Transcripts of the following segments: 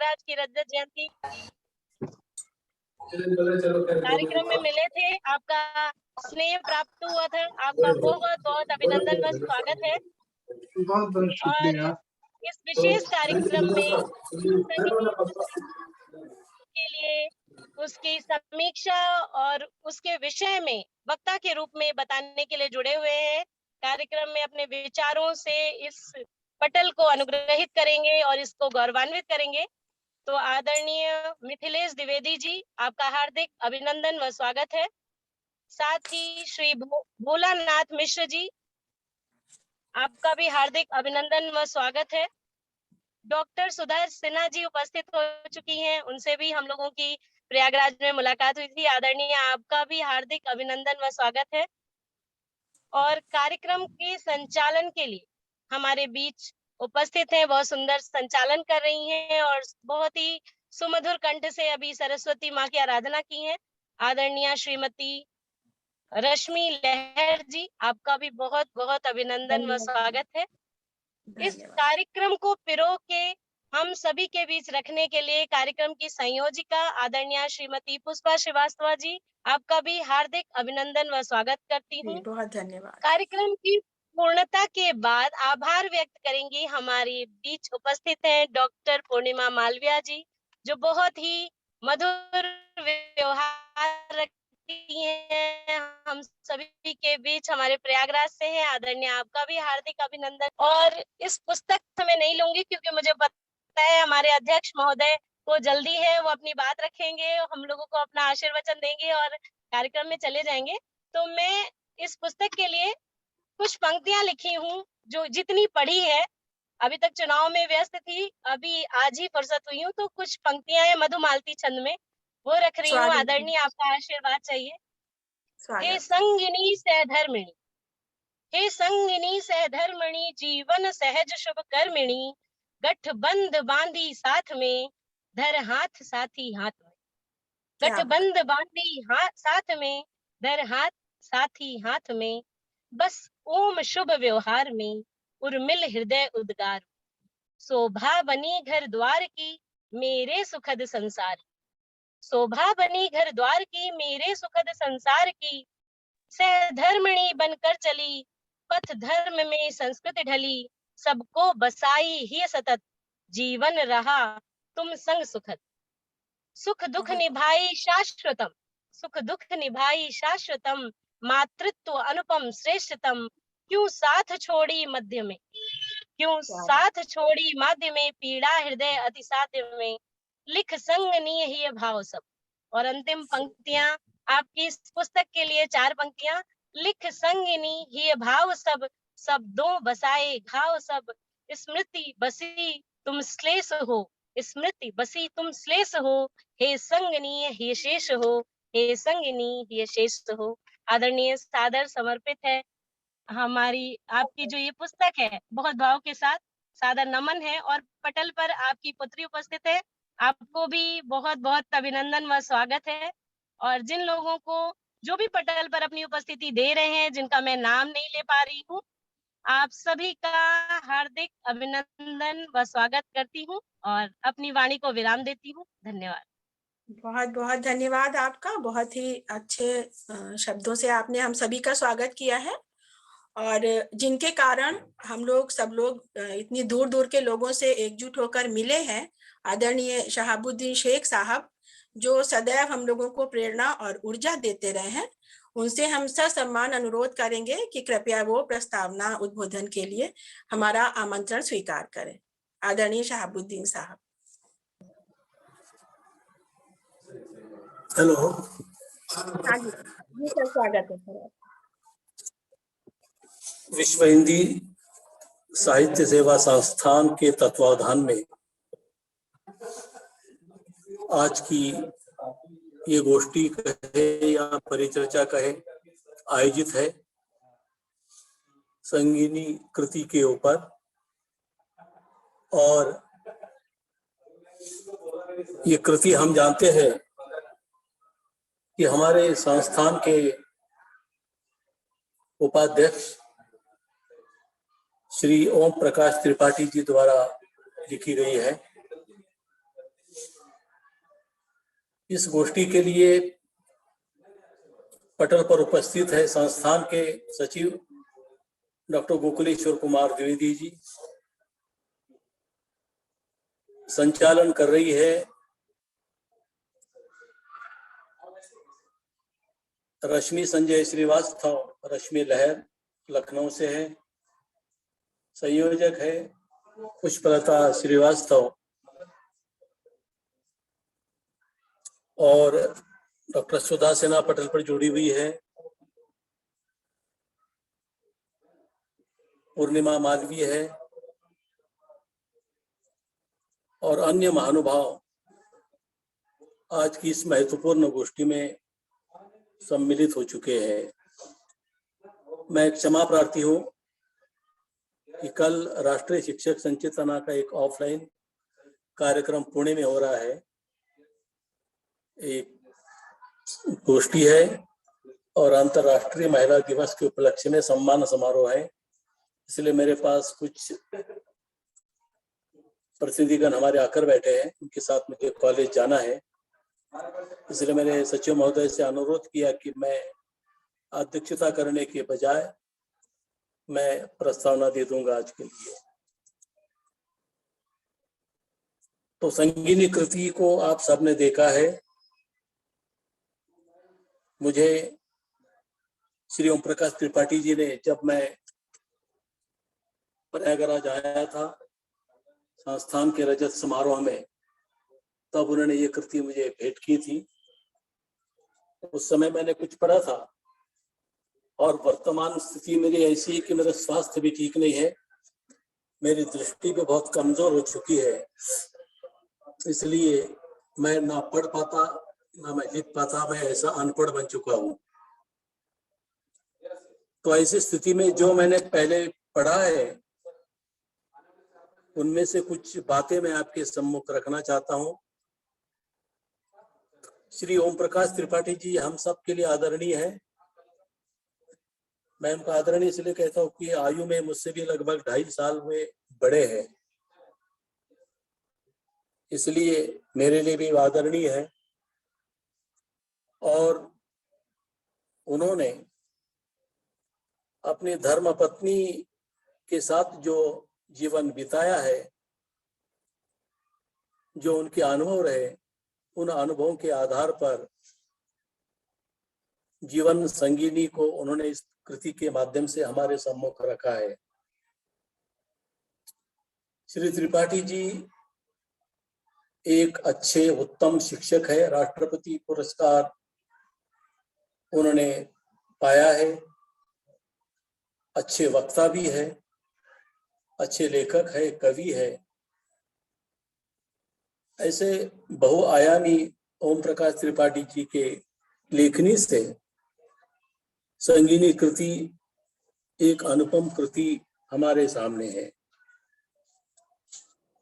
महाराज की रजत जयंती कार्यक्रम में मिले थे। आपका स्नेह प्राप्त हुआ था। आपका बहुत बहुत अभिनंदन व स्वागत है। बहुत बहुत शुक्रिया। और इस विशेष कार्यक्रम में संगीत के लिए उसकी समीक्षा और उसके विषय में वक्ता के रूप में बताने के लिए जुड़े हुए हैं। कार्यक्रम में अपने विचारों से इस पटल को अनुग्रहित करेंगे और इसको गौरवान्वित करेंगे। तो आदरणीय मिथिलेश द्विवेदी जी, आपका हार्दिक अभिनंदन व स्वागत है। साथ ही श्री भोलानाथ मिश्र जी, आपका भी हार्दिक अभिनंदन व स्वागत है। डॉक्टर सुधा सिन्हा जी उपस्थित हो चुकी हैं, उनसे भी हम लोगों की प्रयागराज में मुलाकात हुई थी। आदरणीय, आपका भी हार्दिक अभिनंदन व स्वागत है। और कार्यक्रम के संचालन के लिए हमारे बीच उपस्थित हैं, बहुत सुंदर संचालन कर रही हैं और बहुत ही सुमधुर कंठ से अभी सरस्वती माँ की आराधना की है। आदरणीय श्रीमती रश्मि लहर जी, आपका भी बहुत बहुत अभिनंदन व स्वागत है। इस कार्यक्रम को पिरो के हम सभी के बीच रखने के लिए कार्यक्रम की संयोजिका आदरणीय श्रीमती पुष्पा श्रीवास्तव जी, आपका भी हार्दिक अभिनंदन व स्वागत करती हूँ। बहुत धन्यवाद। कार्यक्रम की पूर्णता के बाद आभार व्यक्त करेंगी हमारी बीच उपस्थित हैं डॉक्टर पूर्णिमा मालविया जी, जो बहुत ही मधुर व्यवहार रखती हैं हम सभी के बीच, हमारे प्रयागराज से हैं। आदरणीय, आपका भी हार्दिक अभिनंदन। और इस पुस्तक में नहीं लूंगी क्योंकि मुझे पता है हमारे अध्यक्ष महोदय को जल्दी है, वो अपनी बात रखेंगे, हम लोगों को अपना आशीर्वचन देंगे और कार्यक्रम में चले जाएंगे। तो मैं इस पुस्तक के लिए कुछ पंक्तियां लिखी हूँ, जो जितनी पढ़ी है। अभी तक चुनाव में व्यस्त थी, अभी आज ही फुर्सत हुई हूँ, तो कुछ पंक्तियां हैं मधुमालती छंद में, वो रख रही हूँ। आदरणीय, आपका आशीर्वाद चाहिए। हे संगिनी सहधर्मिणी, हे संगिनी सहधर्मिणी, जीवन सहज शुभ कर्मिणी, गठबंध बांधी साथ में, धर हाथ साथी हाथ में। गठबंध बांधी साथ में, धर हाथ साथी हाथ में, बस ओम शुभ व्यवहार में, उर्मिल हृदय उद्गार। शोभा बनी घर द्वार की, मेरे सुखद संसार। शोभा बनी घर द्वार की, मेरे सुखद संसार की, सहधर्मिणी बनकर चली, पथ धर्म में संस्कृति ढली, सबको बसाई ही सतत, जीवन रहा तुम संग सुखद। सुख दुख निभाई शाश्वतम, सुख दुख निभाई शाश्वतम, मातृत्व अनुपम श्रेष्ठतम, क्यों साथ छोड़ी मध्य में, क्यों साथ छोड़ी माध्य में, पीड़ा हृदय अति साध्य में, लिख संगनीय ही भाव सब। और अंतिम पंक्तियां आपकी इस पुस्तक के लिए 4 पंक्तियां। लिख संगिनी ही भाव सब, शब्दों बसाए घाव सब, स्मृति बसी तुम श्लेष हो, स्मृति बसी तुम श्लेष हो, हे संगनीय हे शेष हो, हे संगिनी हे शेष हो। आदरणीय, सादर समर्पित है हमारी आपकी जो ये पुस्तक है, बहुत भाव के साथ सादर नमन है। और पटल पर आपकी पुत्री उपस्थित है, आपको भी बहुत बहुत अभिनंदन व स्वागत है। और जिन लोगों को जो भी पटल पर अपनी उपस्थिति दे रहे हैं, जिनका मैं नाम नहीं ले पा रही हूँ, आप सभी का हार्दिक अभिनंदन व स्वागत करती हूँ और अपनी वाणी को विराम देती हूँ। धन्यवाद। बहुत बहुत धन्यवाद आपका। बहुत ही अच्छे शब्दों से आपने हम सभी का स्वागत किया है, और जिनके कारण हम लोग सब लोग इतनी दूर दूर के लोगों से एकजुट होकर मिले हैं। आदरणीय शहाबुद्दीन शेख साहब, जो सदैव हम लोगों को प्रेरणा और ऊर्जा देते रहे हैं, उनसे हम ससम्मान अनुरोध करेंगे कि कृपया वो प्रस्तावना उद्बोधन के लिए हमारा आमंत्रण स्वीकार करें। आदरणीय शहाबुद्दीन साहब। हेलो। हाँ जी सर, स्वागत है सर। विश्व हिंदी साहित्य सेवा संस्थान के तत्वावधान में आज की ये गोष्ठी कहे या परिचर्चा कहे आयोजित है संगीनी कृति के ऊपर। और ये कृति हम जानते हैं कि हमारे संस्थान के उपाध्यक्ष श्री ओम प्रकाश त्रिपाठी जी द्वारा लिखी गई है। इस गोष्ठी के लिए पटल पर उपस्थित है संस्थान के सचिव डॉक्टर गोकुलेश्वर कुमार द्विवेदी जी। संचालन कर रही है रश्मि संजय श्रीवास्तव, रश्मि लहर लखनऊ से है। संयोजक है पुष्पलता श्रीवास्तव और डॉक्टर सुधा सिन्हा पटल पर जुड़ी हुई है। पूर्णिमा मालवीय है और अन्य महानुभाव आज की इस महत्वपूर्ण गोष्ठी में सम्मिलित हो चुके हैं। मैं क्षमा प्रार्थी हूं कि कल राष्ट्रीय शिक्षक संचेतना का एक ऑफलाइन कार्यक्रम पुणे में हो रहा है, एक गोष्ठी है और अंतर्राष्ट्रीय महिला दिवस के उपलक्ष्य में सम्मान समारोह है, इसलिए मेरे पास कुछ प्रतिनिधिगण हमारे आकर बैठे हैं, उनके साथ मुझे कॉलेज जाना है। इसलिए मैंने सचिव महोदय से अनुरोध किया कि मैं अध्यक्षता करने के बजाय मैं प्रस्तावना दे दूंगा आज के लिए। तो संगीनी कृति को आप सबने देखा है। मुझे श्री ओम प्रकाश त्रिपाठी जी ने, जब मैं प्रयागराज आया था संस्थान के रजत समारोह में, तब उन्होंने ये कृति मुझे भेंट की थी। उस समय मैंने कुछ पढ़ा था और वर्तमान स्थिति मेरी ऐसी है कि मेरा स्वास्थ्य भी ठीक नहीं है, मेरी दृष्टि भी बहुत कमजोर हो चुकी है, इसलिए मैं ना पढ़ पाता ना मैं लिख पाता, मैं ऐसा अनपढ़ बन चुका हूँ। तो ऐसी स्थिति में जो मैंने पहले पढ़ा है उनमें से कुछ बातें मैं आपके सम्मुख रखना चाहता हूँ। श्री ओम प्रकाश त्रिपाठी जी हम सब के लिए आदरणीय है। मैं उनका आदरणीय इसलिए कहता हूँ कि आयु में मुझसे भी लगभग 2.5 साल में बड़े हैं, इसलिए मेरे लिए भी आदरणीय है। और उन्होंने अपनी धर्म पत्नी के साथ जो जीवन बिताया है, जो उनके अनुभव रहे, उन अनुभवों के आधार पर जीवन संगीनी को उन्होंने इस कृति के माध्यम से हमारे सम्मुख रखा है। श्री त्रिपाठी जी एक अच्छे उत्तम शिक्षक है, राष्ट्रपति पुरस्कार उन्होंने पाया है, अच्छे वक्ता भी है, अच्छे लेखक है, कवि है। ऐसे बहुआयामी ओम प्रकाश त्रिपाठी जी के लेखनी से संगीनी कृति एक अनुपम कृति हमारे सामने है।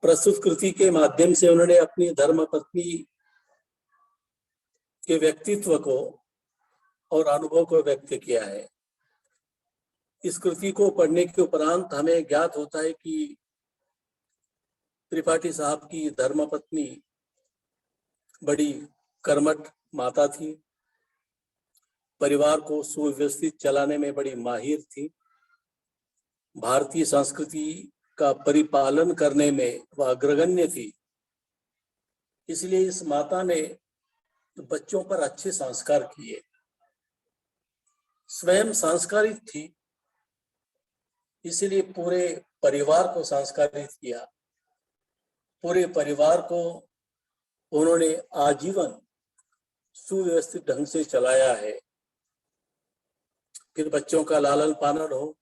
प्रस्तुत कृति के माध्यम से उन्होंने अपनी धर्मपत्नी के व्यक्तित्व को और अनुभव को व्यक्त किया है। इस कृति को पढ़ने के उपरांत हमें ज्ञात होता है कि त्रिपाठी साहब की धर्मपत्नी बड़ी कर्मठ माता थी, परिवार को सुव्यवस्थित चलाने में बड़ी माहिर थी, भारतीय संस्कृति का परिपालन करने में वह अग्रगण्य थी। इसलिए इस माता ने बच्चों पर अच्छे संस्कार किए, स्वयं संस्कारित थी, इसलिए पूरे परिवार को संस्कारित किया। पूरे परिवार को उन्होंने आजीवन सुव्यवस्थित ढंग से चलाया है। फिर बच्चों का लालन पालन हो,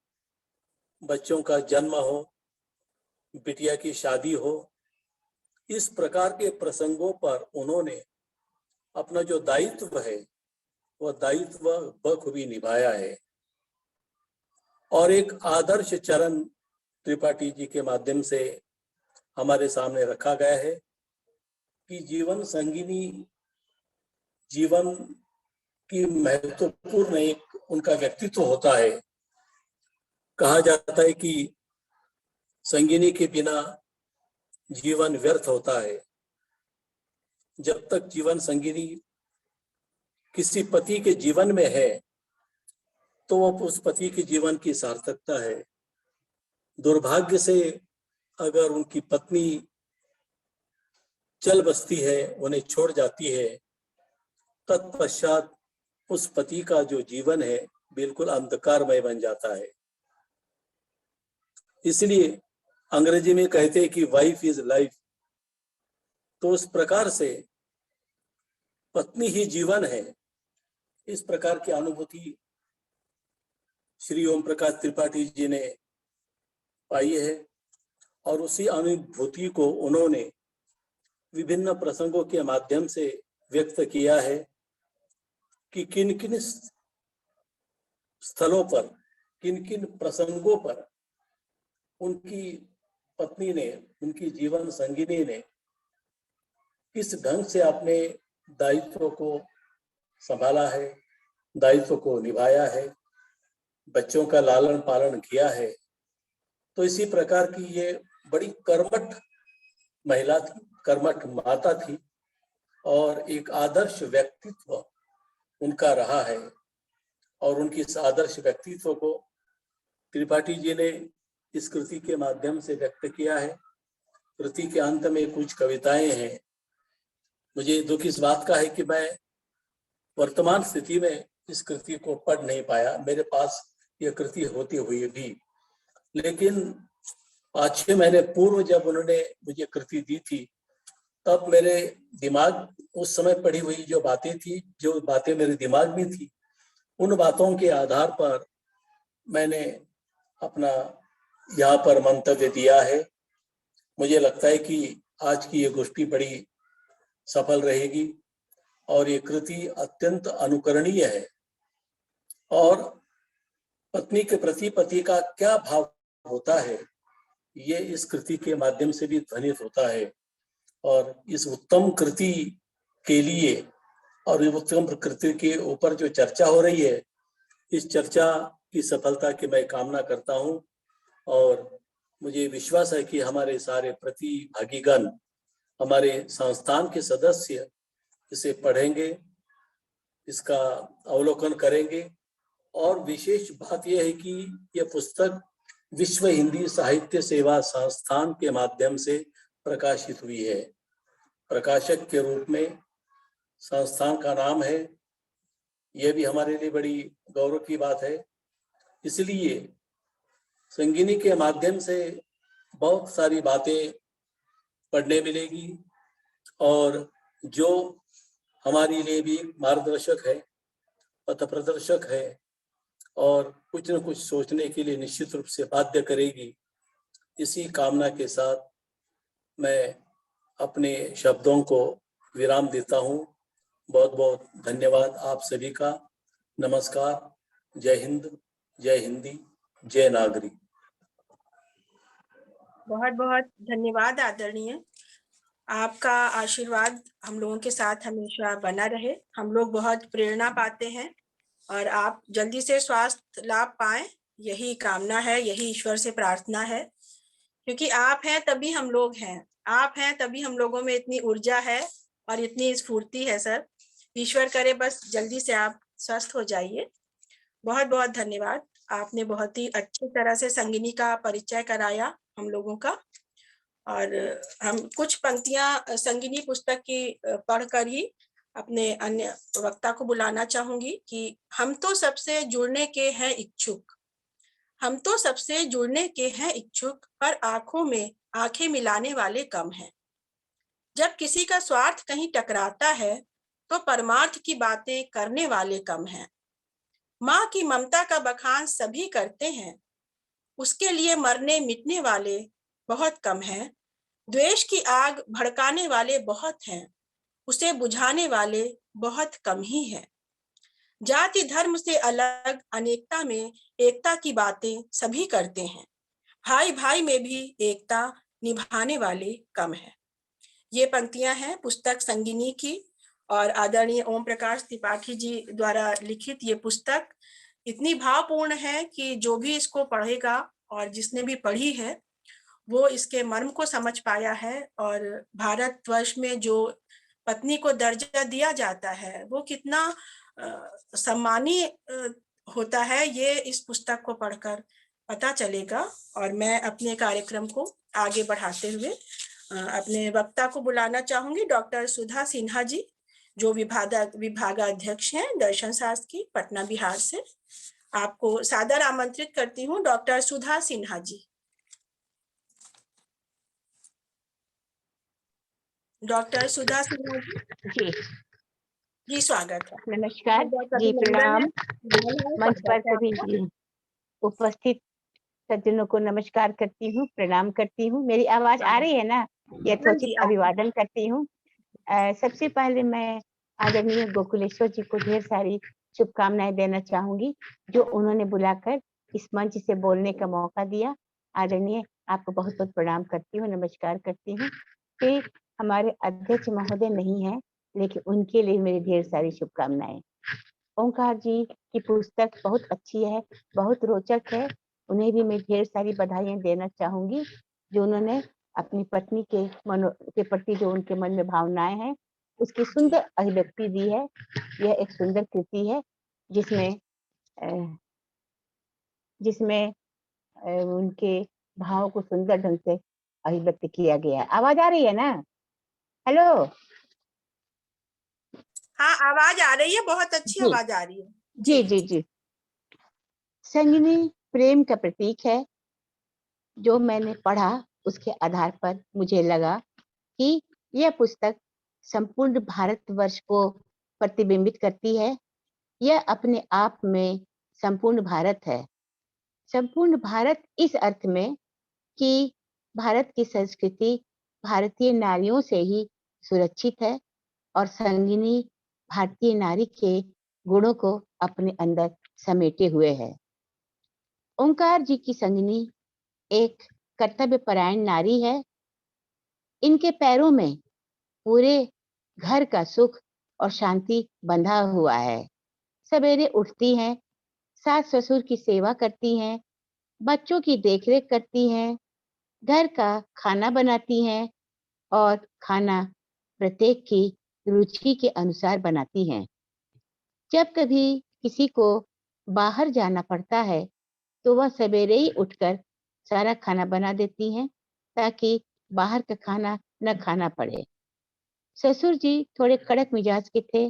बच्चों का जन्म हो, बिटिया की शादी हो, इस प्रकार के प्रसंगों पर उन्होंने अपना जो दायित्व है वह दायित्व बखूबी निभाया है। और एक आदर्श चरण त्रिपाठी जी के माध्यम से हमारे सामने रखा गया है कि जीवन संगिनी जीवन की महत्वपूर्ण एक उनका व्यक्तित्व होता है। कहा जाता है कि संगिनी के बिना जीवन व्यर्थ होता है। जब तक जीवन संगिनी किसी पति के जीवन में है तो वो उस पति के जीवन की सार्थकता है। दुर्भाग्य से अगर उनकी पत्नी चल बसती है, उन्हें छोड़ जाती है, तत्पश्चात उस पति का जो जीवन है बिल्कुल अंधकारमय बन जाता है। इसलिए अंग्रेजी में कहते हैं कि वाइफ इज लाइफ। तो उस प्रकार से पत्नी ही जीवन है, इस प्रकार की अनुभूति श्री ओम प्रकाश त्रिपाठी जी ने पाई है और उसी अनुभूति को उन्होंने विभिन्न प्रसंगों के माध्यम से व्यक्त किया है कि किन किन स्थलों पर, किन किन प्रसंगों पर उनकी पत्नी ने, उनकी जीवन संगिनी ने किस ढंग से अपने दायित्व को संभाला है, दायित्व को निभाया है, बच्चों का लालन पालन किया है। तो इसी प्रकार की ये बड़ी कर्मठ महिला थी, कर्मठ माता थी और एक आदर्श व्यक्तित्व उनका रहा है। और उनकी इस आदर्श व्यक्तित्व को त्रिपाठी जी ने इस कृति के माध्यम से व्यक्त किया है। कृति के अंत में कुछ कविताएं हैं। मुझे दुख इस बात का है कि मैं वर्तमान स्थिति में इस कृति को पढ़ नहीं पाया, मेरे पास यह कृति होती हुई भी, लेकिन 5-6 महीने पूर्व जब उन्होंने मुझे कृति दी थी तब मेरे दिमाग, उस समय पढ़ी हुई जो बातें थी, जो बातें मेरे दिमाग में थी, उन बातों के आधार पर मैंने अपना यहाँ पर मंतव्य दिया है। मुझे लगता है कि आज की ये गोष्ठी बड़ी सफल रहेगी और ये कृति अत्यंत अनुकरणीय है। और पत्नी के प्रति पति का क्या भाव होता है ये इस कृति के माध्यम से भी ध्वनित होता है। और इस उत्तम कृति के लिए और उत्तम कृति के ऊपर जो चर्चा हो रही है, इस चर्चा की सफलता की मैं कामना करता हूँ। और मुझे विश्वास है कि हमारे सारे प्रतिभागीगण, हमारे संस्थान के सदस्य इसे पढ़ेंगे, इसका अवलोकन करेंगे। और विशेष बात यह है कि यह पुस्तक विश्व हिंदी साहित्य सेवा संस्थान के माध्यम से प्रकाशित हुई है। प्रकाशक के रूप में संस्थान का नाम है, यह भी हमारे लिए बड़ी गौरव की बात है। इसलिए संगिनी के माध्यम से बहुत सारी बातें पढ़ने मिलेगी और जो हमारे लिए भी मार्गदर्शक है, पथ प्रदर्शक है और कुछ न कुछ सोचने के लिए निश्चित रूप से बाध्य करेगी। इसी कामना के साथ मैं अपने शब्दों को विराम देता हूँ। बहुत बहुत धन्यवाद आप सभी का। नमस्कार। जय हिंद, जय हिंदी, जय नागरी। बहुत बहुत धन्यवाद आदरणीय। आपका आशीर्वाद हम लोगों के साथ हमेशा बना रहे। हम लोग बहुत प्रेरणा पाते हैं और आप जल्दी से स्वास्थ्य लाभ पाएं, यही कामना है, यही ईश्वर से प्रार्थना है। क्योंकि आप हैं तभी हम लोग हैं, आप हैं तभी हम लोगों में इतनी ऊर्जा है और इतनी स्फूर्ति है सर। ईश्वर करे बस जल्दी से आप स्वस्थ हो जाइए। बहुत बहुत धन्यवाद। आपने बहुत ही अच्छी तरह से संगिनी का परिचय कराया हम लोगों का। और हम कुछ पंक्तियां संगिनी पुस्तक की पढ़कर ही अपने अन्य वक्ता को बुलाना चाहूंगी कि हम तो सबसे जुड़ने के हैं इच्छुक, हम तो सबसे जुड़ने के हैं इच्छुक, पर आंखों में आंखें मिलाने वाले कम हैं। जब किसी का स्वार्थ कहीं टकराता है तो परमार्थ की बातें करने वाले कम हैं। माँ की ममता का बखान सभी करते हैं, उसके लिए मरने मिटने वाले बहुत कम हैं। द्वेष की आग भड़काने वाले बहुत हैं, उसे बुझाने वाले बहुत कम ही हैं। जाति धर्म से अलग अनेकता में एकता की बातें सभी करते हैं, भाई भाई में भी एकता निभाने वाले कम हैं। ये पंक्तियां हैं पुस्तक संगिनी की और आदरणीय ओम प्रकाश त्रिपाठी जी द्वारा लिखित ये पुस्तक इतनी भावपूर्ण है कि जो भी इसको पढ़ेगा और जिसने भी पढ़ी है वो इसके मर्म को समझ पाया है। और भारतवर्ष में जो पत्नी को दर्जा दिया जाता है वो कितना सम्मानीय होता है, ये इस पुस्तक को पढ़कर पता चलेगा। और मैं अपने कार्यक्रम को आगे बढ़ाते हुए अपने वक्ता को बुलाना चाहूंगी, डॉक्टर सुधा सिन्हा जी, जो विभागाध्यक्ष हैं दर्शन शास्त्र की, पटना बिहार से। आपको सादर आमंत्रित करती हूँ, डॉक्टर सुधा सिन्हा जी। डॉक्टर सुधा सिन्हा जी, जी स्वागत है। नमस्कार जी, प्रणाम। मंच पर सभी उपस्थित सज्जनों को नमस्कार करती हूँ, प्रणाम करती हूँ। मेरी आवाज आ रही है ना? यथोचित अभिवादन करती हूँ। सबसे पहले मैं आदरणीय गोकुलेश्वर जी को ढेर सारी शुभकामनाएं देना चाहूंगी, जो उन्होंने बुलाकर इस मंच से बोलने का मौका दिया। आदरणीय, आपको बहुत बहुत प्रणाम करती हूँ, नमस्कार करती हूँ। फिर हमारे अध्यक्ष महोदय नहीं है, लेकिन उनके लिए मेरी ढेर सारी शुभकामनाएं। ओंकार जी की पुस्तक बहुत अच्छी है, बहुत रोचक है। उन्हें भी मैं ढेर सारी बधाइयां देना चाहूंगी, जो उन्होंने अपनी पत्नी के प्रति जो उनके मन में भावनाएं हैं, उसकी सुंदर अभिव्यक्ति दी है। यह एक सुंदर कृति है जिसमें उनके भावों को सुंदर ढंग से अभिव्यक्त किया गया है। आवाज आ रही है ना? हेलो? हाँ, आवाज आ रही है, बहुत अच्छी आवाज आ रही है। जी जी जी। संगिनी प्रेम का प्रतीक है। जो मैंने पढ़ा उसके आधार पर मुझे लगा कि यह पुस्तक संपूर्ण भारतवर्ष को प्रतिबिंबित करती है। यह अपने आप में संपूर्ण भारत है। संपूर्ण भारत इस अर्थ में कि भारत की संस्कृति भारतीय नारियों से ही सुरक्षित है और संगिनी भारतीय नारी के गुणों को अपने अंदर समेटे हुए है। ओंकार जी की संगिनी एक कर्तव्यपरायण नारी है। इनके पैरों में पूरे घर का सुख और शांति बंधा हुआ है। सवेरे उठती हैं, सास ससुर की सेवा करती हैं, बच्चों की देखरेख करती हैं, घर का खाना बनाती हैं और खाना प्रत्येक की रुचि के अनुसार बनाती हैं। जब कभी किसी को बाहर जाना पड़ता है तो वह सवेरे ही उठकर सारा खाना बना देती हैं, ताकि बाहर का खाना न खाना पड़े। ससुर जी थोड़े कड़क मिजाज के थे।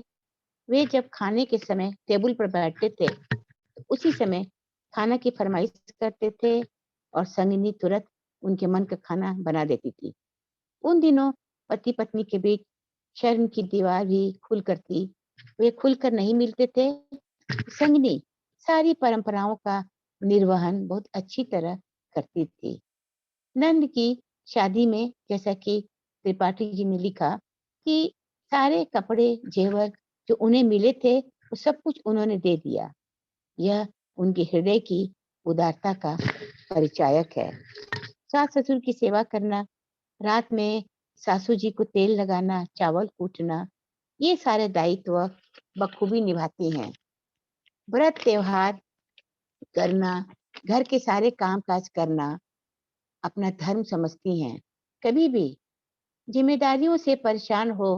वे जब खाने के समय टेबल पर बैठते थे तो उसी समय खाना की फरमाइश करते थे और संगिनी तुरंत उनके मन का खाना बना देती थी। उन दिनों पति पत्नी के बीच शर्म की दीवार भी खुलकर थी। वे खुलकर नहीं मिलते थे। संगिनी सारी परंपराओं का निर्वहन बहुत अच्छी तरह करती थी। नंद की शादी में, जैसा कि त्रिपाठी जी ने लिखा, कि सारे कपड़े जेवर जो उन्हें मिले थे वो सब कुछ उन्होंने दे दिया। यह उनके हृदय की उदारता का परिचायक है। सास ससुर की सेवा करना, रात में सासू जी को तेल लगाना, चावल कूटना, ये सारे दायित्व बखूबी निभाती हैं। व्रत त्योहार करना, घर के सारे काम काज करना अपना धर्म समझती हैं। कभी भी जिम्मेदारियों से परेशान हो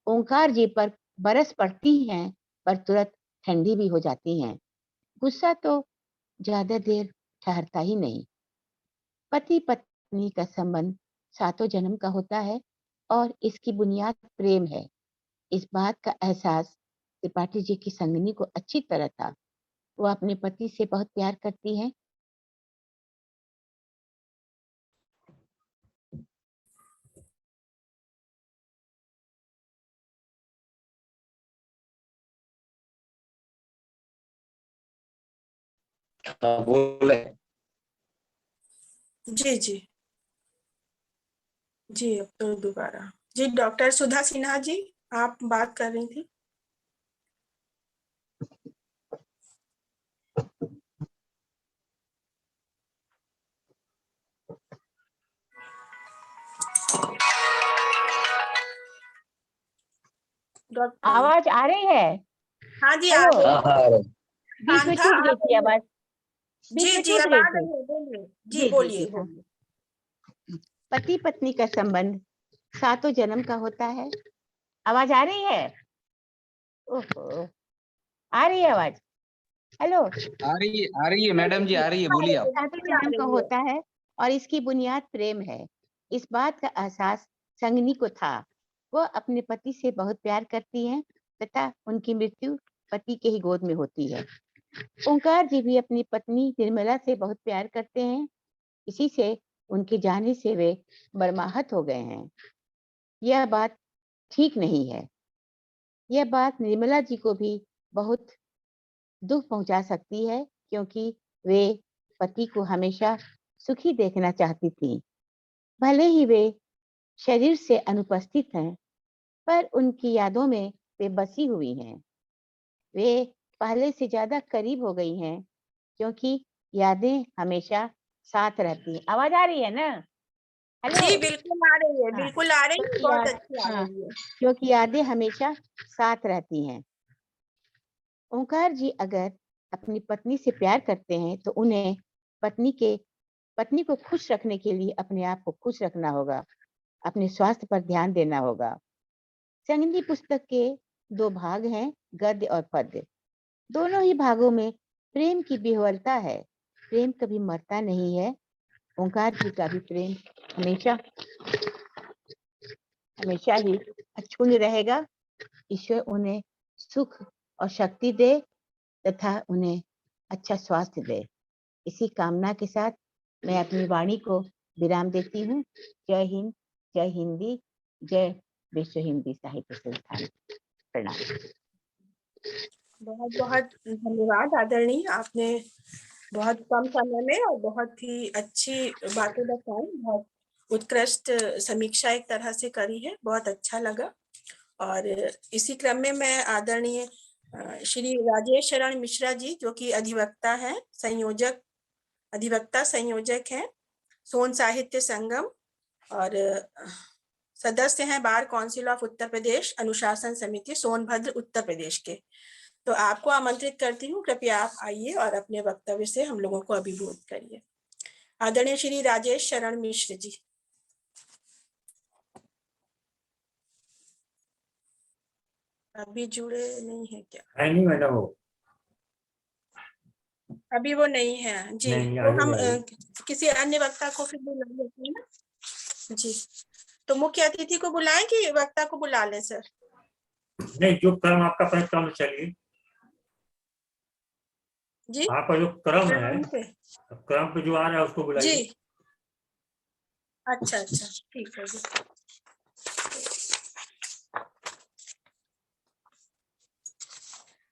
ओंकार जी पर बरस पड़ती हैं, पर तुरंत ठंडी भी हो जाती हैं। गुस्सा तो ज्यादा देर ठहरता ही नहीं। पति पत्नी का संबंध 7 जन्म का होता है और इसकी बुनियाद प्रेम है। इस बात का एहसास त्रिपाठी जी की संगिनी को अच्छी तरह था। वो अपने पति से बहुत प्यार करती हैं। बोले। जी जी जी, अब तो दोबारा जी, डॉक्टर सुधा सिन्हा जी, आप बात कर रही थी। आवाज आ रही है? हाँ जी, हेलो? बीच में छूट गई थी आवाज। जी जी, अब आ रही है, बोलिए जी, बोलिए। पति पत्नी का संबंध सातों जन्म का होता है। आवाज आ रही है? ओहो, आ रही है आवाज? हेलो, आ रही है मैडम जी, आ रही है, बोलिए आप। सातों जन्म का होता है और इसकी बुनियाद प्रेम है। इस बात का एहसास संगिनी को था। वो अपने पति से बहुत प्यार करती हैं तथा उनकी मृत्यु पति के ही गोद में होती है। ओंकार जी भी अपनी पत्नी निर्मला से बहुत प्यार करते हैं। इसी से उनके जाने से वे बर्माहत हो गए हैं। यह बात ठीक नहीं है। यह बात निर्मला जी को भी बहुत दुख पहुंचा सकती है, क्योंकि वे पति को हमेशा सुखी देखना चाहती थी। भले ही वे शरीर से अनुपस्थित हैं, पर उनकी यादों में वे बसी हुई हैं। वे पहले से ज्यादा करीब हो गई हैं, क्योंकि यादें हमेशा साथ रहती हैं। आवाज आ रही है ना? हेलो? जी बिल्कुल आ रही है, हाँ, बिल्कुल आ रही है, क्योंकि बहुत याद अच्छी आ हाँ, रही है। क्योंकि यादें हमेशा साथ रहती हैं। ओंकार जी अगर अपनी पत्नी से प्यार करते हैं तो उन्हें पत्नी को खुश रखने के लिए अपने आप को खुश रखना होगा, अपने स्वास्थ्य पर ध्यान देना होगा। संगिनी पुस्तक के 2 भाग हैं, गद्य और पद्य। दोनों ही भागों में प्रेम की विह्वलता है। प्रेम कभी मरता नहीं है। ओंकार जी का भी प्रेम हमेशा हमेशा ही अक्षुण्ण रहेगा। ईश्वर उन्हें सुख और शक्ति दे तथा उन्हें अच्छा स्वास्थ्य दे। इसी कामना के साथ मैं अपनी वाणी को विराम देती हूँ। जय हिंद, जय हिंदी, जय विश्व हिंदी साहित्य संस्थान। प्रणाम। बहुत बहुत धन्यवाद आदरणीय, आपने बहुत कम समय में और बहुत ही अच्छी बातें बताई, बहुत उत्कृष्ट समीक्षा एक तरह से करी है, बहुत अच्छा लगा। और इसी क्रम में मैं आदरणीय श्री राजेश शरण मिश्रा जी, जो कि अधिवक्ता संयोजक हैं सोन साहित्य संगम और सदस्य हैं bar council of Uttar Pradesh अनुशासन समिति सोनभद्र उत्तर प्रदेश के। तो आपको आमंत्रित करती हूँ, कृपया आप आइए और अपने वक्तव्य से हम लोगों को अभिभूत करिए। आदरणीय श्री राजेश शरण मिश्र जी। अभी जुड़े नहीं है क्या? है नहीं मैडम, वो अभी वो नहीं है जी। नहीं, तो हम आगे किसी अन्य वक्ता को फिर बुला लेते हैं ना जी। तो मुख्य अतिथि को बुलाएं कि वक्ता को बुला लें सर? नहीं, जो क्रम आपका पहले क्रम चलिए, जी आपका जो क्रम है, क्रम पे क्रम पे जो आ रहा है उसको जी। बुलाइए। अच्छा अच्छा, ठीक है जी।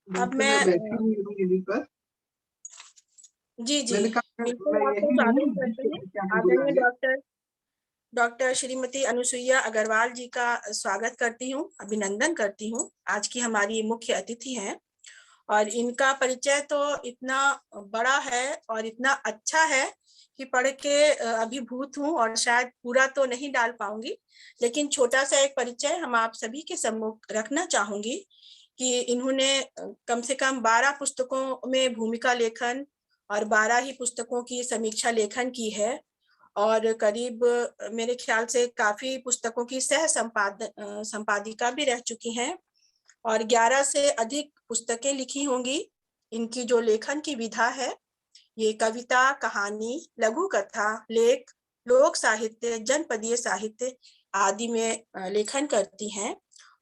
अब मैं बैठी हुई हूँ यहीं पर। जी जी मैंने कहा बिल्कुल मैं आपको यही हूँ, स्वागत करते हैं। क्या बुला आदरणीय लिया। डॉक्टर श्रीमती अनुसुईया अग्रवाल जी का स्वागत करती हूँ, अभिनंदन करती हूँ। आज की हमारी मुख्य अतिथि हैं और इनका परिचय तो इतना बड़ा है और इतना अच्छा है कि पढ़ के अभिभूत हूँ और शायद पूरा तो नहीं डाल पाऊंगी, लेकिन छोटा सा एक परिचय हम आप सभी के सम्मुख रखना चाहूंगी कि इन्होंने कम से कम 12 पुस्तकों में भूमिका लेखन और 12 ही पुस्तकों की समीक्षा लेखन की है और करीब मेरे ख्याल से काफी पुस्तकों की सह संपादिका भी रह चुकी हैं और 11 से अधिक पुस्तकें लिखी होंगी। इनकी जो लेखन की विधा है, ये कविता, कहानी, लघु कथा, लेख, लोक साहित्य, जनपदीय साहित्य आदि में लेखन करती हैं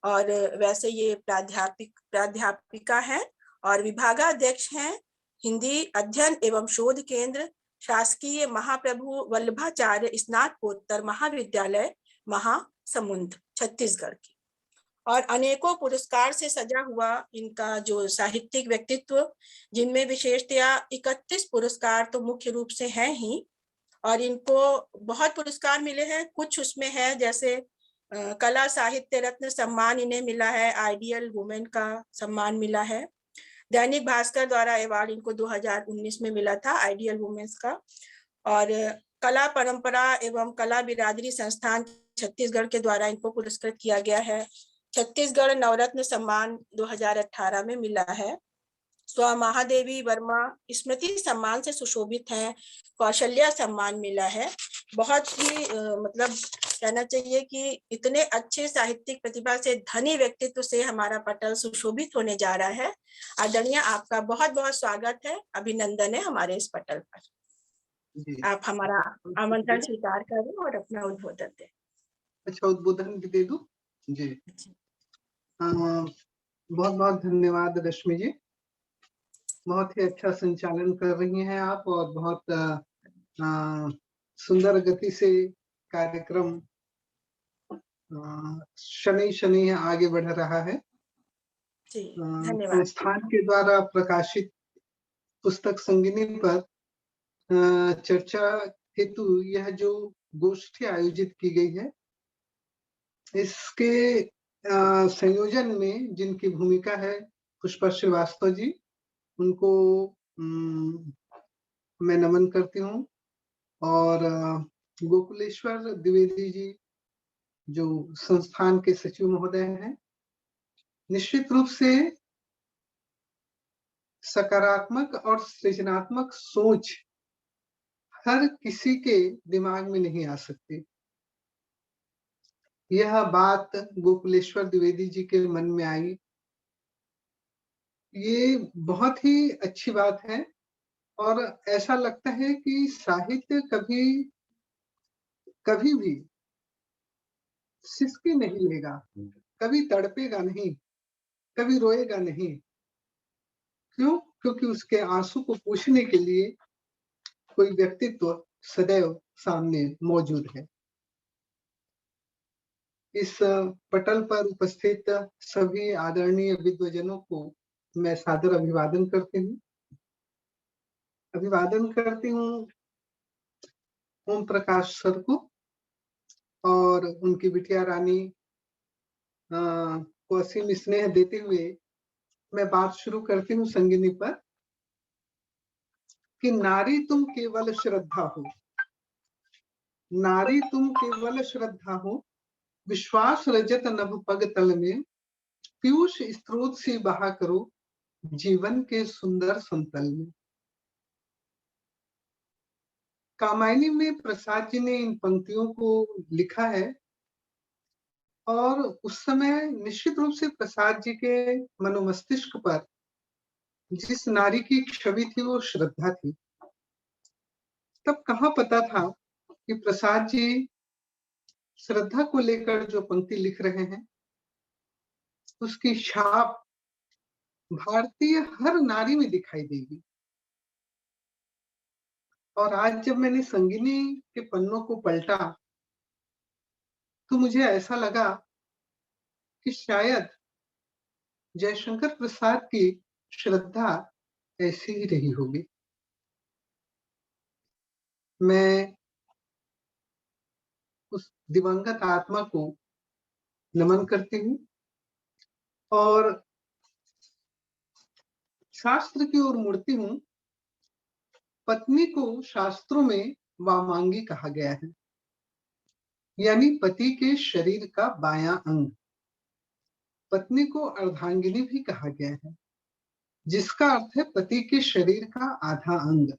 और वैसे ये प्राध्यापिका हैं और विभागाध्यक्ष हैं हिंदी अध्ययन एवं शोध केंद्र शासकीय महाप्रभु वल्लभाचार्य स्नातकोत्तर महाविद्यालय महासमुंद छत्तीसगढ़ की। और अनेकों पुरस्कार से सजा हुआ इनका जो साहित्यिक व्यक्तित्व, जिनमें विशेषतया 31 पुरस्कार तो मुख्य रूप से हैं ही और इनको बहुत पुरस्कार मिले हैं। कुछ उसमें है जैसे कला साहित्य रत्न सम्मान इन्हें मिला है, आइडियल वुमेन का सम्मान मिला है, दैनिक भास्कर द्वारा अवार्ड इनको 2019 में मिला था आइडियल वुमेन्स का, और कला परंपरा एवं कला बिरादरी संस्थान छत्तीसगढ़ के द्वारा इनको पुरस्कृत किया गया है। छत्तीसगढ़ नवरत्न सम्मान 2018 में मिला है स्व महादेवी वर्मा स्मृति सम्मान से सुशोभित हैं, कौशल्या सम्मान मिला है। बहुत ही मतलब कहना चाहिए कि इतने अच्छे साहित्यिक प्रतिभा से धनी व्यक्तित्व से हमारा पटल सुशोभित होने जा रहा है। आदरणीय, आपका बहुत बहुत स्वागत है, अभिनंदन है हमारे इस पटल पर। जी। आप हमारा आमंत्रण स्वीकार करें और अपना उद्बोधन दें। अच्छा, उद्बोधन भी दे दूं? जी। बहुत बहुत धन्यवाद रश्मि जी, बहुत ही अच्छा संचालन कर रही हैं आप और बहुत सुंदर गति से कार्यक्रम शनि शनि आगे बढ़ रहा है। जी, धन्यवाद। संस्थान के द्वारा प्रकाशित पुस्तक संगिनी पर चर्चा हेतु यह जो गोष्ठी आयोजित की गई है, इसके संयोजन में जिनकी भूमिका है पुष्पा श्रीवास्तव जी, उनको मैं नमन करती हूँ। और गोकुलेश्वर द्विवेदी जी जो संस्थान के सचिव महोदय हैं, निश्चित रूप से सकारात्मक और सृजनात्मक सोच हर किसी के दिमाग में नहीं आ सकती। यह बात गोकुलेश्वर द्विवेदी जी के मन में आई, ये बहुत ही अच्छी बात है। और ऐसा लगता है कि साहित्य कभी भी सिसकी नहीं लेगा, कभी तड़पेगा नहीं, कभी रोएगा नहीं। क्यों? क्योंकि उसके आंसू को पोंछने के लिए कोई व्यक्तित्व सदैव सामने मौजूद है। इस पटल पर उपस्थित सभी आदरणीय विद्वजनों को मैं सादर अभिवादन करती हूँ। अभिवादन करती हूँ ओम प्रकाश सर को और उनकी बिटिया रानी को असीम स्नेह देते हुए मैं बात शुरू करती हूँ संगिनी पर कि नारी तुम केवल श्रद्धा हो, नारी तुम केवल श्रद्धा हो, विश्वास रजत नभ पग तल में, पीयूष स्रोत से बहा करो जीवन के सुंदर समतल में। कामायनी में प्रसाद जी ने इन पंक्तियों को लिखा है और उस समय निश्चित रूप से प्रसाद जी के मनोमस्तिष्क पर जिस नारी की छवि थी वो श्रद्धा थी। तब कहाँ पता था कि प्रसाद जी श्रद्धा को लेकर जो पंक्ति लिख रहे हैं उसकी छाप भारतीय हर नारी में दिखाई देगी। और आज जब मैंने संगिनी के पन्नों को पलटा तो मुझे ऐसा लगा कि शायद जयशंकर प्रसाद की श्रद्धा ऐसी ही रही होगी। मैं उस दिवंगत आत्मा को नमन करती हूँ और शास्त्र की ओर मुड़ती हूँ। पत्नी को शास्त्रों में वामांगी कहा गया है, यानी पति के शरीर का बायां अंग। पत्नी को अर्धांगिनी भी कहा गया है, जिसका अर्थ है पति के शरीर का आधा अंग।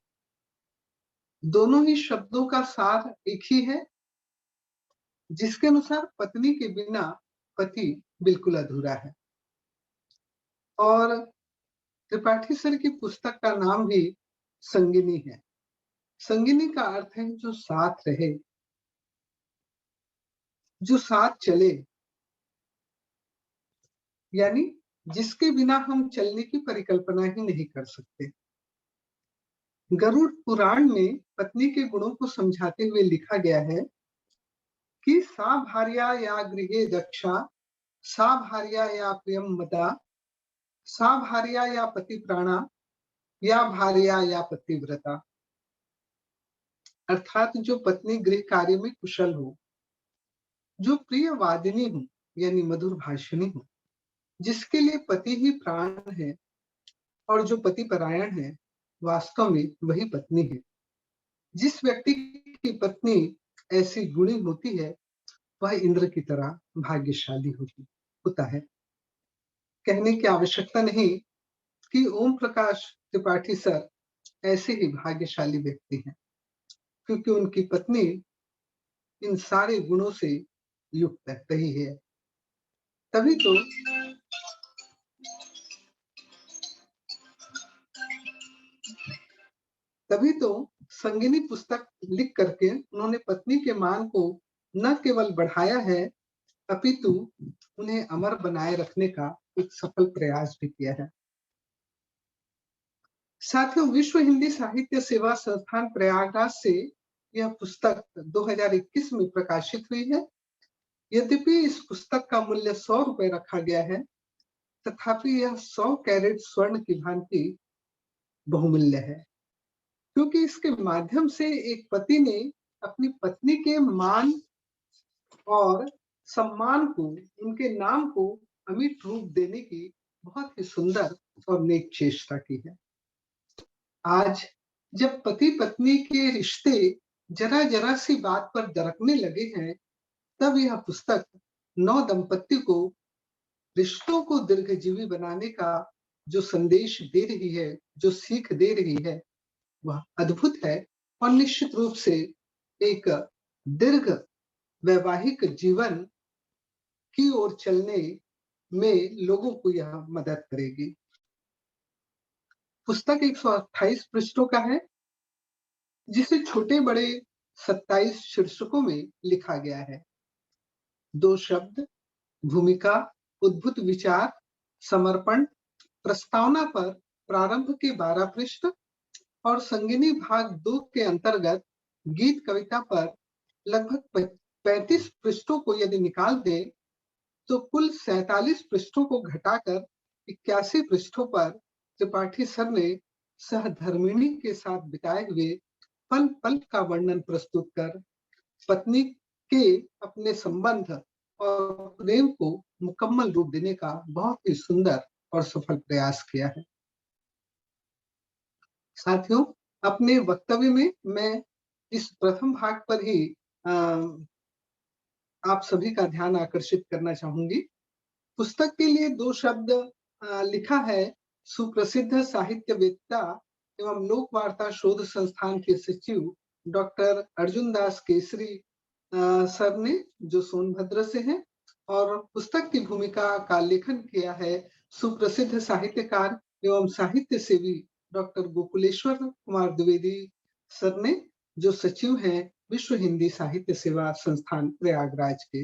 दोनों ही शब्दों का सार एक ही है, जिसके अनुसार पत्नी के बिना पति बिल्कुल अधूरा है। और त्रिपाठी सर की पुस्तक का नाम भी संगिनी है। संगिनी का अर्थ है जो साथ रहे, जो साथ चले, यानी जिसके बिना हम चलने की परिकल्पना ही नहीं कर सकते। गरुड़ पुराण में पत्नी के गुणों को समझाते हुए लिखा गया है कि सा भार्या या गृहे दक्षा, सा भार्या या प्रियम मदा, सा भार्या या पति प्राणा, या भार्या या पतिव्रता। अर्थात जो पत्नी गृह कार्य में कुशल हो, जो प्रिय वादिनी हो यानी मधुर भाषिणी हो, जिसके लिए पति ही प्राण है और जो पति परायण है, वास्तव में वही पत्नी है। जिस व्यक्ति की पत्नी ऐसी गुणी होती है वह इंद्र की तरह भाग्यशाली होता है। कहने की आवश्यकता नहीं कि ओम प्रकाश त्रिपाठी सर ऐसे ही भाग्यशाली व्यक्ति हैं, क्योंकि उनकी पत्नी इन सारे गुणों से युक्त रही है। तभी तो संगिनी पुस्तक लिख करके उन्होंने पत्नी के मान को न केवल बढ़ाया है, अपितु उन्हें अमर बनाए रखने का एक सफल प्रयास भी किया है। साथियों, विश्व हिंदी साहित्य सेवा संस्थान प्रयागराज से यह पुस्तक 2021 में प्रकाशित हुई है। यद्यपि इस पुस्तक का मूल्य 100 रुपए रखा गया है, तथापि यह 100 कैरेट स्वर्ण की भांति बहुमूल्य है, क्योंकि इसके माध्यम से एक पति ने अपनी पत्नी के मान और सम्मान को, उनके नाम को अमिट रूप देने की बहुत ही सुंदर और नेक चेष्टा की है। आज जब पति पत्नी के रिश्ते जरा जरा सी बात पर दरकने लगे हैं, तब यह पुस्तक नव दंपति को रिश्तों को दीर्घजीवी बनाने का जो संदेश दे रही है, जो सीख दे रही है, वह अद्भुत है और निश्चित रूप से एक दीर्घ वैवाहिक जीवन की ओर चलने में लोगों को यह मदद करेगी। पुस्तक 128 पृष्ठों का है, जिसे छोटे बड़े 27 शीर्षकों में लिखा गया है। 2 शब्द, भूमिका, उद्भूत विचार, समर्पण, प्रस्तावना पर प्रारंभ के 12 पृष्ठ और संगिनी भाग 2 के अंतर्गत गीत कविता पर लगभग 35 पृष्ठों को यदि निकाल दें, तो कुल 47 पृष्ठों को घटाकर 81 पृष्ठों पर त्रिपाठी सर ने सहधर्मिणी के साथ बिताए हुए पल पल का वर्णन प्रस्तुत कर पत्नी के अपने संबंध और प्रेम को मुकम्मल रूप देने का बहुत ही सुंदर और सफल प्रयास किया है। साथियों, अपने वक्तव्य में मैं इस प्रथम भाग पर ही आप सभी का ध्यान आकर्षित करना चाहूंगी। पुस्तक के लिए 2 शब्द लिखा है सुप्रसिद्ध साहित्यवेत्ता एवं लोक वार्ता शोध संस्थान के सचिव डॉक्टर अर्जुन दास केसरी सर ने, जो सोनभद्र से हैं, और पुस्तक की भूमिका का लेखन किया है सुप्रसिद्ध साहित्यकार एवं साहित्य सेवी डॉक्टर गोकुलेश्वर कुमार द्विवेदी सर ने, जो सचिव हैं विश्व हिंदी साहित्य सेवा संस्थान प्रयागराज के।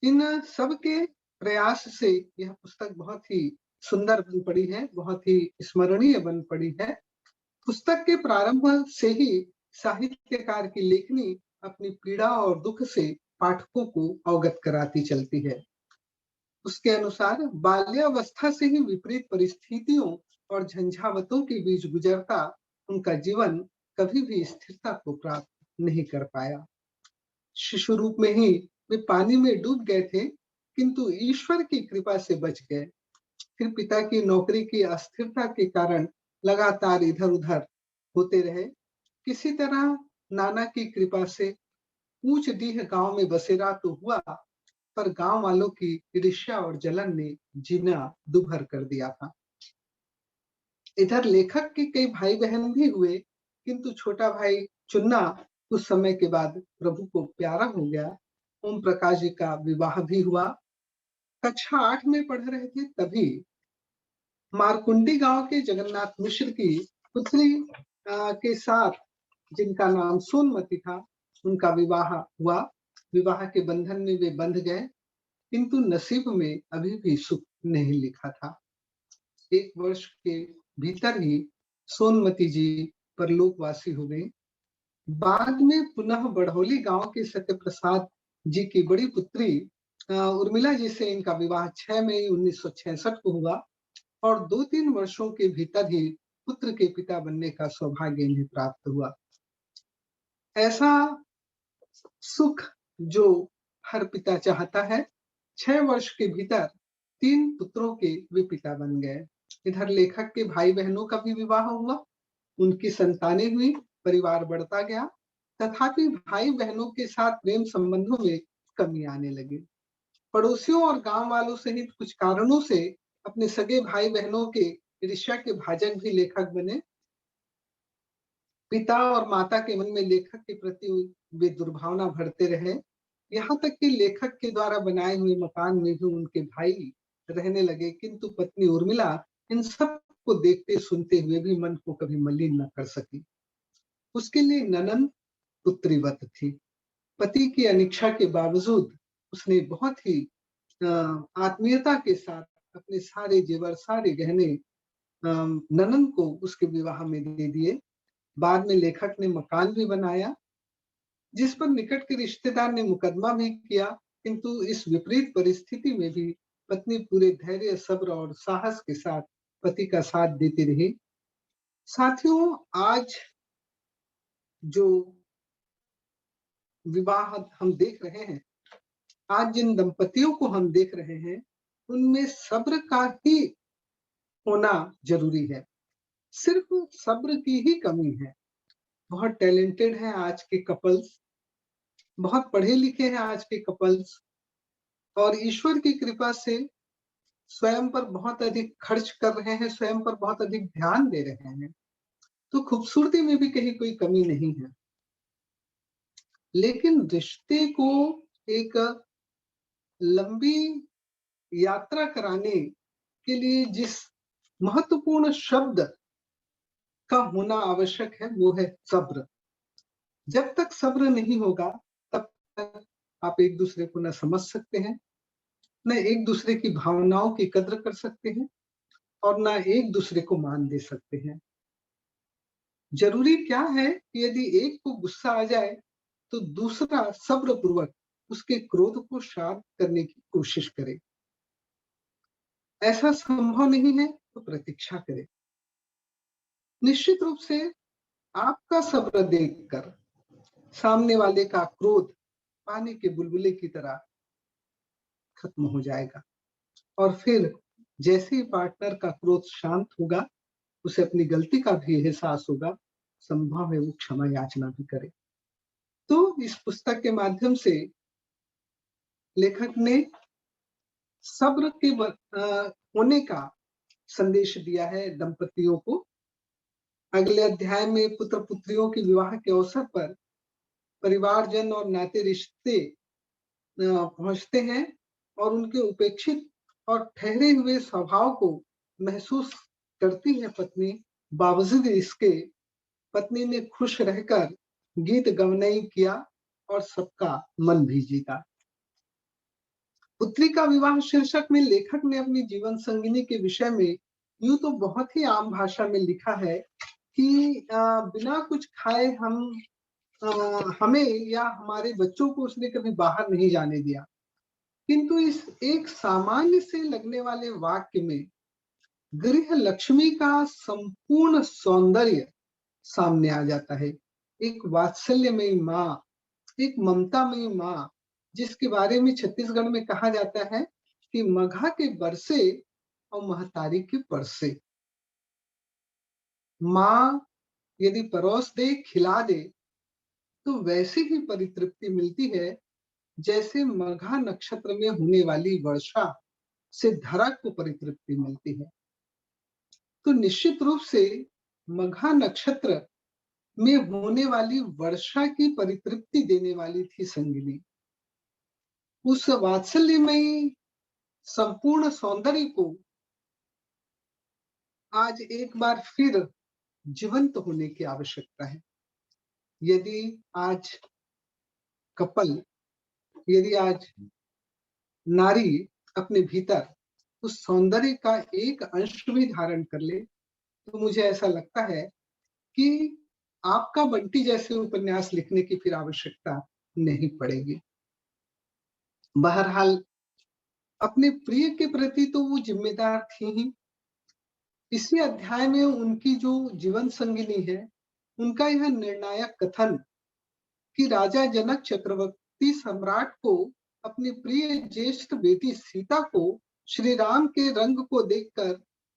इन सब के प्रयास से यह पुस्तक बहुत ही सुंदर बन पड़ी है, बहुत ही स्मरणीय बन पड़ी है। पुस्तक के प्रारंभ से ही साहित्यकार की लेखनी अपनी पीड़ा और दुख से पाठकों को अवगत कराती चलती है। उसके अनुसार बाल्यावस्था से ही विपरीत परिस्थितियों और झंझावतों के बीच गुजरता उनका जीवन कभी भी स्थिरता को प्राप्त नहीं कर पाया। शिशु रूप में ही वे पानी में डूब गए थे, किंतु ईश्वर की कृपा से बच गए। फिर पिता की नौकरी की अस्थिरता के कारण लगातार इधर उधर होते रहे। किसी तरह नाना की कृपा से ऊंचडीह गांव में बसेरा तो हुआ, पर गांव वालों की ईर्ष्या और जलन ने जीना दुभर कर दिया था। इधर लेखक के कई भाई बहन भी हुए, किंतु छोटा भाई चुन्ना कुछ समय के बाद प्रभु को प्यारा हो गया। ओम प्रकाश जी का विवाह भी हुआ। कक्षा 8 में पढ़ रहे थे तभी मारकुंडी गांव के जगन्नाथ मिश्र की पुत्री के साथ, जिनका नाम सोनमती था, उनका विवाह हुआ। विवाह के बंधन में वे बंध गए, किंतु नसीब में अभी भी सुख नहीं लिखा था। 1 वर्ष के भीतर ही सोनमती जी परलोकवासी हो गई। बाद में पुनः बड़होली गांव के सत्यप्रसाद जी की बड़ी पुत्री उर्मिला जी से इनका विवाह 6 मई 1966 को हुआ और 2-3 वर्षों के भीतर ही पुत्र के पिता बनने का सौभाग्य इन्हें प्राप्त हुआ। ऐसा सुख जो हर पिता चाहता है। 6 वर्ष के भीतर 3 पुत्रों के वे पिता बन गए। इधर लेखक के भाई बहनों का भी विवाह हुआ, उनकी संतानें हुई, परिवार बढ़ता गया। तथापि भाई बहनों के साथ प्रेम संबंधों में कमी आने लगी। पड़ोसियों और गांव वालों सहित कुछ कारणों से अपने सगे भाई बहनों के ईर्ष्या के भाजक भी लेखक बने। पिता और माता के मन में लेखक के प्रति वे दुर्भावना भरते रहे। यहाँ तक कि लेखक के द्वारा बनाए हुए मकान में भी उनके भाई रहने लगे, किंतु पत्नी उर्मिला इन सब को देखते सुनते हुए भी मन को कभी मलिन न कर सकी। उसके लिए ननंद पुत्रीवत थी। पति की अनिच्छा के बावजूद उसने बहुत ही आत्मीयता के साथ अपने सारे जेवर, सारे गहने ननंद को उसके विवाह में दे दिए। बाद में लेखक ने मकान भी बनाया, जिस पर निकट के रिश्तेदार ने मुकदमा भी किया, किंतु इस विपरीत परिस्थिति में भी पत्नी पूरे धैर्य, सब्र और साहस के साथ पति का साथ देती रही। साथियों, आज जो विवाह हम देख रहे हैं, आज जिन दंपतियों को हम देख रहे हैं, उनमें सब्र का ही होना जरूरी है। सिर्फ सब्र की ही कमी है। बहुत टैलेंटेड हैं आज के कपल्स, बहुत पढ़े लिखे हैं आज के कपल्स, और ईश्वर की कृपा से स्वयं पर बहुत अधिक खर्च कर रहे हैं, स्वयं पर बहुत अधिक ध्यान दे रहे हैं, तो खूबसूरती में भी कहीं कोई कमी नहीं है। लेकिन रिश्ते को एक लंबी यात्रा कराने के लिए जिस महत्वपूर्ण शब्द का होना आवश्यक है, वो है सब्र। जब तक सब्र नहीं होगा, तब तक आप एक दूसरे को न समझ सकते हैं, न एक दूसरे की भावनाओं की कद्र कर सकते हैं, और न एक दूसरे को मान दे सकते हैं। जरूरी क्या है कि यदि एक को गुस्सा आ जाए, तो दूसरा सब्र पूर्वक उसके क्रोध को शांत करने की कोशिश करे। ऐसा संभव नहीं है तो प्रतीक्षा करे। निश्चित रूप से आपका सब्र देखकर सामने वाले का क्रोध पानी के बुलबुले की तरह खत्म हो जाएगा, और फिर जैसे ही पार्टनर का क्रोध शांत होगा, उसे अपनी गलती का भी एहसास होगा, संभव है वो क्षमा याचना भी करे। तो इस पुस्तक के माध्यम से लेखक ने सब्र के होने का संदेश दिया है दंपतियों को। अगले अध्याय में पुत्र पुत्रियों के विवाह के अवसर पर परिवारजन और नाते रिश्ते पहुंचते हैं, और उनके उपेक्षित और ठहरे हुए स्वभाव को महसूस करती है पत्नी। बावजूद इसके पत्नी ने खुश रहकर गीत गवनई किया और सबका मन भी जीता। पुत्री का विवाह शीर्षक में लेखक ने अपनी जीवन संगिनी के विषय में यूं तो बहुत ही आम भाषा में लिखा है कि बिना कुछ खाए हमें या हमारे बच्चों को उसने कभी बाहर नहीं जाने दिया। किंतु इस एक सामान्य से लगने वाले वाक्य में गृह लक्ष्मी का संपूर्ण सौंदर्य सामने आ जाता है। एक वात्सल्यमयी माँ, एक ममतामयी माँ, जिसके बारे में छत्तीसगढ़ में कहा जाता है कि मघा के बरसे और महतारी के परसे। माँ यदि परोस दे, खिला दे, तो वैसी ही परितृप्ति मिलती है जैसे मघा नक्षत्र में होने वाली वर्षा से धरा को परितृप्ति मिलती है। तो निश्चित रूप से मघा नक्षत्र में होने वाली वर्षा की परितृप्ति देने वाली थी संगिनी। उस वात्सल्यमयी संपूर्ण सौंदर्य को आज एक बार फिर जीवंत होने की आवश्यकता है। यदि आज नारी अपने भीतर उस सौंदर्य का एक अंश भी धारण कर ले, तो मुझे ऐसा लगता है कि आपका बंटी जैसे उपन्यास लिखने की फिर आवश्यकता नहीं पड़ेगी। बहरहाल अपने प्रिय के प्रति तो वो जिम्मेदार थी ही। इसी अध्याय में उनकी जो जीवन संगिनी है, उनका यह निर्णायक कथन कि राजा जनक चक्रवर्ती सम्राट को अपनी प्रिय ज्येष्ठ बेटी सीता को श्री राम के रंग को देखकर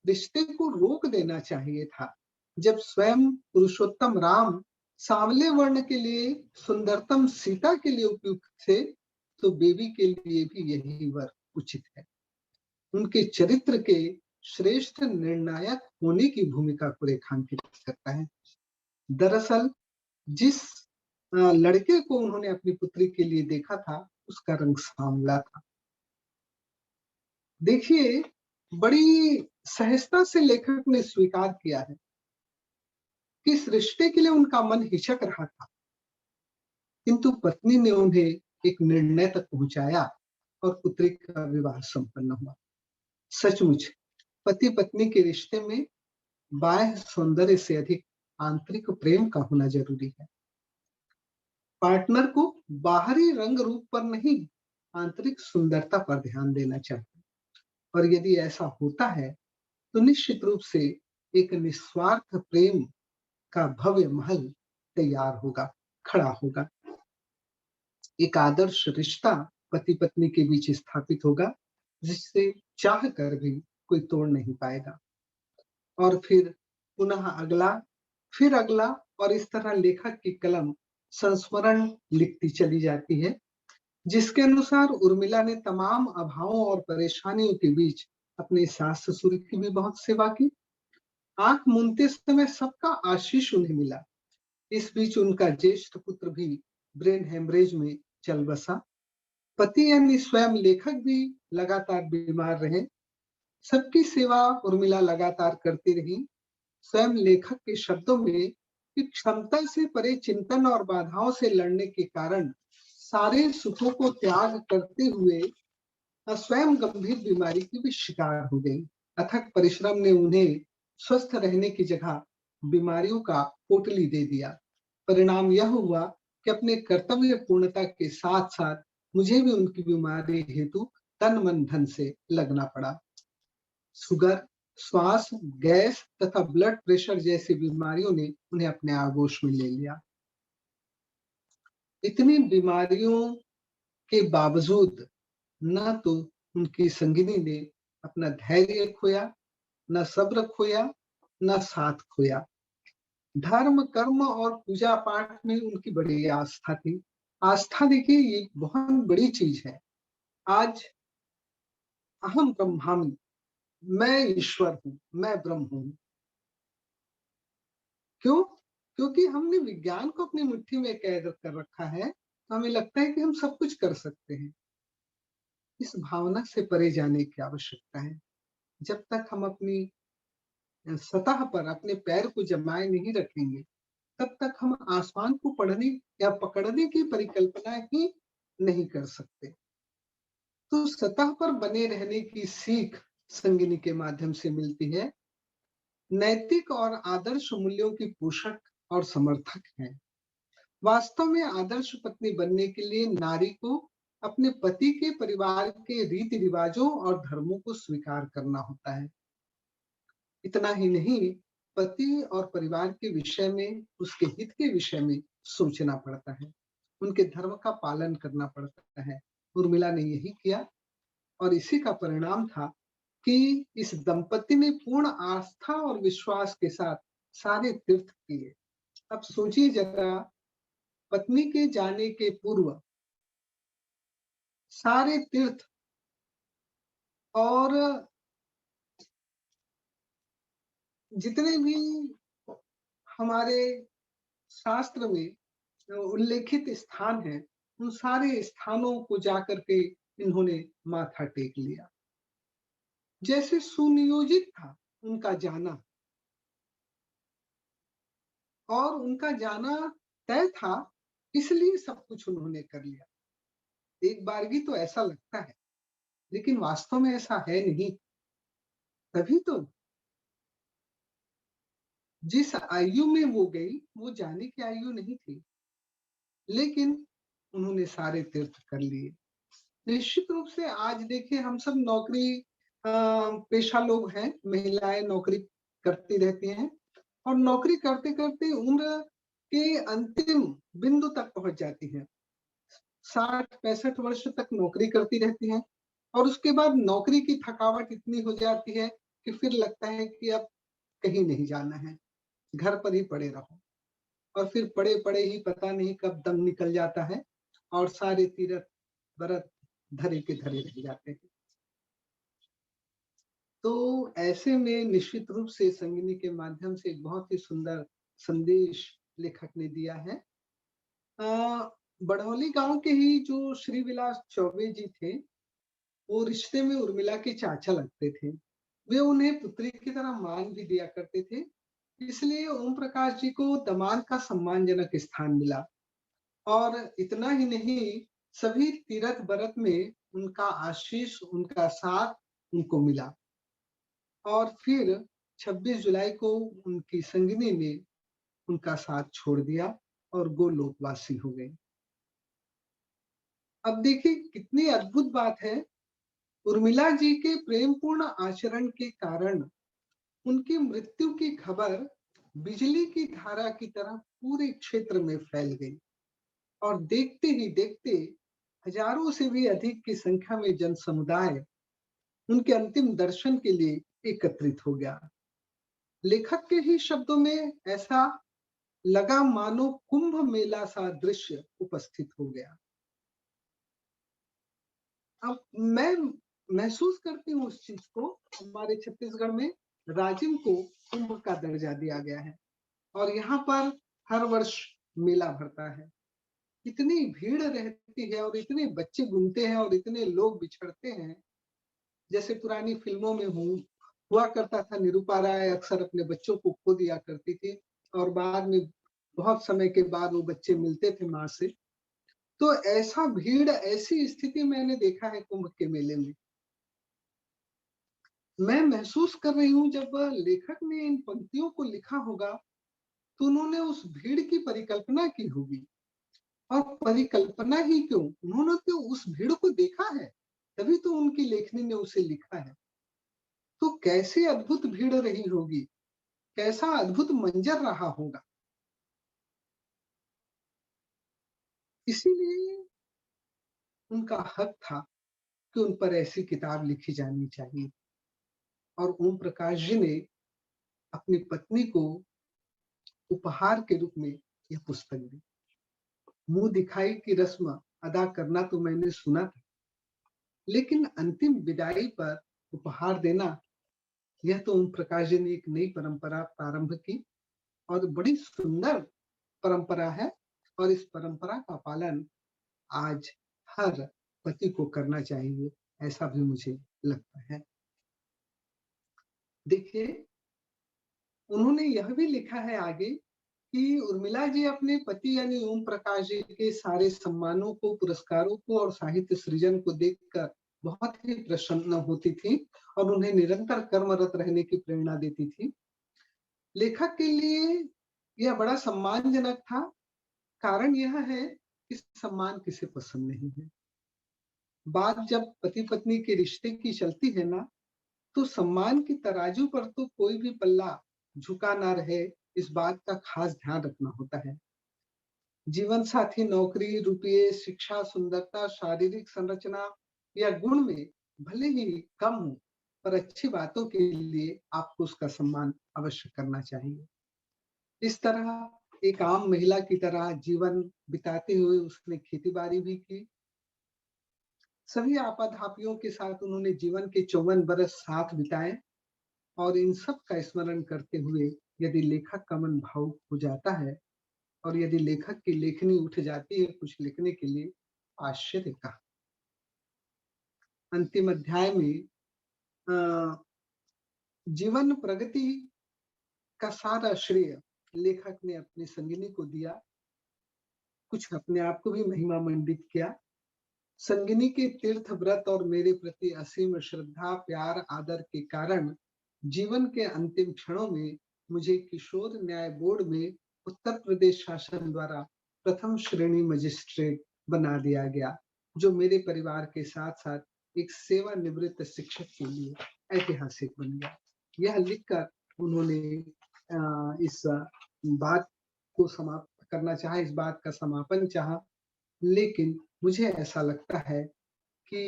रिश्ते को रोक देना चाहिए था। जब स्वयं पुरुषोत्तम राम सांवले वर्ण के लिए सुंदरतम सीता के लिए उपयुक्त थे, तो बेबी के लिए भी यही वर उचित है। उनके चरित्र के श्रेष्ठ निर्णायक होने की भूमिका को रेखांकित करता है। दरअसल जिस लड़के को उन्होंने अपनी पुत्री के लिए देखा था उसका रंग सांवला था। देखिए, बड़ी सहजता से लेखक ने स्वीकार किया है कि इस रिश्ते के लिए उनका मन हिचक रहा था, किंतु पत्नी ने उन्हें एक निर्णय तक पहुंचाया और पुत्री का विवाह संपन्न हुआ। सचमुच पति पत्नी के रिश्ते में बाह्य सौंदर्य से अधिक आंतरिक प्रेम का होना जरूरी है। पार्टनर को बाहरी रंग रूप पर नहीं, आंतरिक सुंदरता पर ध्यान देना चाहिए, और यदि ऐसा होता है तो निश्चित रूप से एक निस्वार्थ प्रेम का भव्य महल तैयार होगा, खड़ा होगा। एक आदर्श रिश्ता पति पत्नी के बीच स्थापित होगा, जिससे चाह कर भी कोई तोड़ नहीं पाएगा। और फिर पुनः अगला, फिर अगला, और इस तरह लेखक की कलम संस्मरण लिखती चली जाती है, जिसके अनुसार उर्मिला ने तमाम अभावों और परेशानियों के बीच अपनी सास ससुर की भी बहुत सेवा की। आंख मूंदते समय सबका आशीष उन्हें मिला। इस बीच उनका ज्येष्ठ पुत्र भी ब्रेन हेमरेज में चल बसा। पति यानी स्वयं लेखक भी लगातार बीमार रहे। सबकी सेवा उर्मिला लगातार करती रही। स्वयं लेखक के शब्दों में कि क्षमता से परे चिंतन और बाधाओं से लड़ने के कारण सारे सुखों को त्याग करते हुए स्वयं गंभीर बीमारी की भी शिकार हो गई। अथक परिश्रम ने उन्हें स्वस्थ रहने की जगह बीमारियों का पोटली दे दिया। परिणाम यह हुआ कि अपने कर्तव्य पूर्णता के साथ साथ मुझे भी उनकी बीमारी हेतु तन मन धन से लगना पड़ा। शुगर, श्वास, गैस तथा ब्लड प्रेशर जैसी बीमारियों ने उन्हें अपने आगोश में ले लिया। इतनी बीमारियों के बावजूद न तो उनकी संगिनी ने अपना धैर्य खोया, न सब्र खोया, न साथ खोया। धर्म, कर्म और पूजा पाठ में उनकी बड़ी आस्था थी। आस्था देखिए, ये बहुत बड़ी चीज है। आज अहम ब्रह्मास्मि, मैं ईश्वर हूं, मैं ब्रह्म हूं। क्यों? क्योंकि हमने विज्ञान को अपनी मुट्ठी में कैद कर रखा है, तो हमें लगता है कि हम सब कुछ कर सकते हैं। इस भावना से परे जाने की आवश्यकता है। जब तक हम अपनी सतह पर अपने पैर को जमाए नहीं रखेंगे, तब तक हम आसमान को पढ़ने या पकड़ने की परिकल्पना ही नहीं कर सकते। तो सतह पर बने रहने की सीख संगिनी के माध्यम से मिलती है। नैतिक और आदर्श मूल्यों की पोषक और समर्थक है। वास्तव में आदर्श पत्नी बनने के लिए नारी को अपने पति के परिवार के रीति रिवाजों और धर्मों को स्वीकार करना होता है। इतना ही नहीं, पति और परिवार के विषय में, उसके हित के विषय में सोचना पड़ता है, उनके धर्म का पालन करना पड़ता है। उर्मिला ने यही किया और इसी का परिणाम था कि इस दंपति ने पूर्ण आस्था और विश्वास के साथ सारे तीर्थ किए। अब सोचिए जरा, पत्नी के जाने के पूर्व सारे तीर्थ और जितने भी हमारे शास्त्र में उल्लेखित स्थान हैं, उन सारे स्थानों को जाकर के इन्होंने माथा टेक लिया। जैसे सुनियोजित था उनका जाना, और उनका जाना तय था, इसलिए सब कुछ उन्होंने कर लिया। एक बारगी तो ऐसा लगता है, लेकिन वास्तव में ऐसा है नहीं। तभी तो जिस आयु में वो गई, वो जाने की आयु नहीं थी, लेकिन उन्होंने सारे तीर्थ कर लिए। निश्चित रूप से आज देखिए, हम सब नौकरी पेशा लोग हैं, महिलाएं नौकरी करती रहती हैं और नौकरी करते करते उम्र के अंतिम बिंदु तक पहुंच जाती हैं। 60-65 वर्ष तक नौकरी करती रहती हैं और उसके बाद नौकरी की थकावट इतनी हो जाती है कि फिर लगता है कि अब कहीं नहीं जाना है, घर पर ही पड़े रहो। और फिर पड़े पड़े ही पता नहीं कब दम निकल जाता है और सारे तीर्थ व्रत धरे के धरे रह जाते हैं। तो ऐसे में निश्चित रूप से संगिनी के माध्यम से एक बहुत ही सुंदर संदेश लेखक ने दिया है। बड़ौली गांव के ही जो श्री विलास चौबे जी थे, वो रिश्ते में उर्मिला के चाचा लगते थे। वे उन्हें पुत्री की तरह मान भी दिया करते थे, इसलिए ओम प्रकाश जी को दामाद का सम्मानजनक स्थान मिला। और इतना ही नहीं, सभी तीर्थ व्रत में उनका आशीष, उनका साथ उनको मिला। और फिर 26 जुलाई को उनकी संगिनी ने उनका साथ छोड़ दिया और गोलोकवासी हो गए। अब देखिए कितनी अद्भुत बात है, उर्मिला जी के प्रेमपूर्ण आचरण के कारण उनकी मृत्यु की खबर बिजली की धारा की तरह पूरे क्षेत्र में फैल गई और देखते ही देखते हजारों से भी अधिक की संख्या में जन समुदाय उनके अंतिम दर्शन के लिए एकत्रित हो गया। लेखक के ही शब्दों में ऐसा लगा मानो कुंभ मेला सा दृश्य उपस्थित हो गया। अब मैं महसूस करती हूँ उस चीज को, हमारे छत्तीसगढ़ में राजिम को कुंभ का दर्जा दिया गया है और यहाँ पर हर वर्ष मेला भरता है। इतनी भीड़ रहती है और इतने बच्चे घूमते हैं और इतने लोग बिछड़ते हैं। जैसे पुरानी फिल्मों में हुआ करता था, निरूपा राय अक्सर अपने बच्चों को खो दिया करती थी और बाद में बहुत समय के बाद वो बच्चे मिलते थे माँ से। तो ऐसा भीड़, ऐसी स्थिति मैंने देखा है कुंभ के मेले में। मैं महसूस कर रही हूँ जब लेखक ने इन पंक्तियों को लिखा होगा तो उन्होंने उस भीड़ की परिकल्पना की होगी। और परिकल्पना ही क्यों, उन्होंने तो उस भीड़ को देखा है, तभी तो उनकी लेखनी ने उसे लिखा है। तो कैसी अद्भुत भीड़ रही होगी, कैसा अद्भुत मंजर रहा होगा। इसीलिए उनका हक था कि उन पर ऐसी किताब लिखी जानी चाहिए। और ओम प्रकाश जी ने अपनी पत्नी को उपहार के रूप में यह पुस्तक दी। मुंह दिखाई की रस्म अदा करना तो मैंने सुना था, लेकिन अंतिम विदाई पर उपहार देना, यह तो ओम प्रकाश जी ने एक नई परंपरा प्रारंभ की और बड़ी सुंदर परंपरा है। और इस परंपरा का पालन आज हर पति को करना चाहिए, ऐसा भी मुझे लगता है। देखिए, उन्होंने यह भी लिखा है आगे कि उर्मिला जी अपने पति यानी ओम प्रकाश जी के सारे सम्मानों को, पुरस्कारों को और साहित्य सृजन को देखकर बहुत ही प्रसन्न होती थी और उन्हें निरंतर कर्मरत रहने की प्रेरणा देती थी। लेखक के लिए यह बड़ा सम्मानजनक था। कारण यह है कि सम्मान किसे पसंद नहीं है। बात जब पति पत्नी के रिश्ते की चलती है ना, तो सम्मान की तराजू पर तो कोई भी पल्ला झुका ना रहे, इस बात का खास ध्यान रखना होता है। जीवन साथी नौकरी, रुपये, शिक्षा, सुंदरता, शारीरिक संरचना या गुण में भले ही कम हो, पर अच्छी बातों के लिए आपको उसका सम्मान अवश्य करना चाहिए। इस तरह एक आम महिला की तरह जीवन बिताते हुए उसने खेती-बाड़ी भी की। सभी आपाधापियों के साथ उन्होंने जीवन के 54 बरस साथ बिताए और इन सब का स्मरण करते हुए यदि लेखक का मन भावुक हो जाता है और यदि लेखक की लेखनी उठ जाती है कुछ लिखने के लिए, आश्चर्य का। अंतिम अध्याय में जीवन प्रगति का सारा श्रेय लेखक ने अपनी संगिनी को दिया, कुछ अपने आप को भी महिमा मंडित किया। संगिनी के तीर्थ व्रत और मेरे प्रति असीम श्रद्धा, प्यार, आदर के कारण जीवन के अंतिम क्षणों में मुझे किशोर न्याय बोर्ड में उत्तर प्रदेश शासन द्वारा प्रथम श्रेणी मजिस्ट्रेट बना दिया गया, जो मेरे परिवार के साथ साथ एक सेवानिवृत्त शिक्षक के लिए ऐतिहासिक बन गया। यह लिखकर उन्होंने इस बात को समाप्त करना चाहा, इस बात का समापन चाहा, लेकिन मुझे ऐसा लगता है कि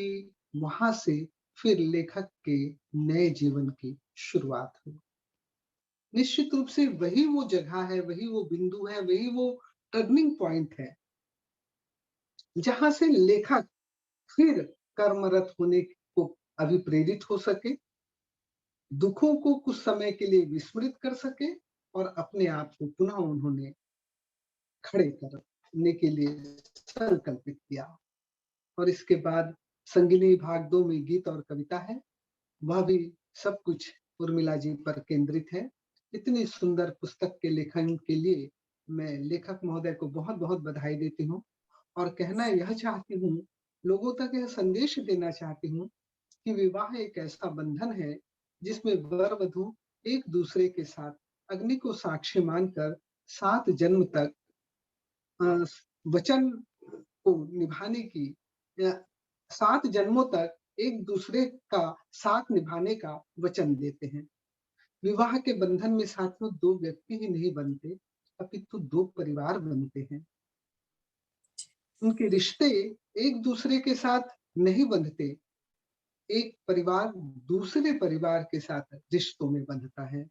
वहां से फिर लेखक के नए जीवन की शुरुआत हुई। निश्चित रूप से वही वो जगह है, वही वो बिंदु है, वही वो टर्निंग पॉइंट है जहां से लेखक फिर कर्मरत होने को अभिप्रेरित हो सके दुखों को कुछ समय के लिए विस्मृत कर सके और अपने आप को पुनः उन्होंने खड़े करने के लिए संकल्पित किया। और इसके बाद संगिनी भाग 2 में गीत और कविता है, वह भी सब कुछ उर्मिला जी पर केंद्रित है। इतनी सुंदर पुस्तक के लेखन के लिए मैं लेखक महोदय को बहुत-बहुत बधाई देती हूँ और कहना यह चाहती हूँ, लोगों तक यह संदेश देना चाहती हूँ कि विवाह एक ऐसा बंधन है जिसमें वर-वधू एक दूसरे के साथ अग्नि को साक्षी मानकर 7 जन्म तक वचन को निभाने की 7 जन्मों तक एक दूसरे का साथ निभाने का वचन देते हैं। विवाह के बंधन में साथियों 2 व्यक्ति ही नहीं बनते, अपितु 2 परिवार बनते हैं। उनके रिश्ते एक दूसरे के साथ नहीं बंधते, एक परिवार दूसरे परिवार के साथ रिश्तों में बंधता है।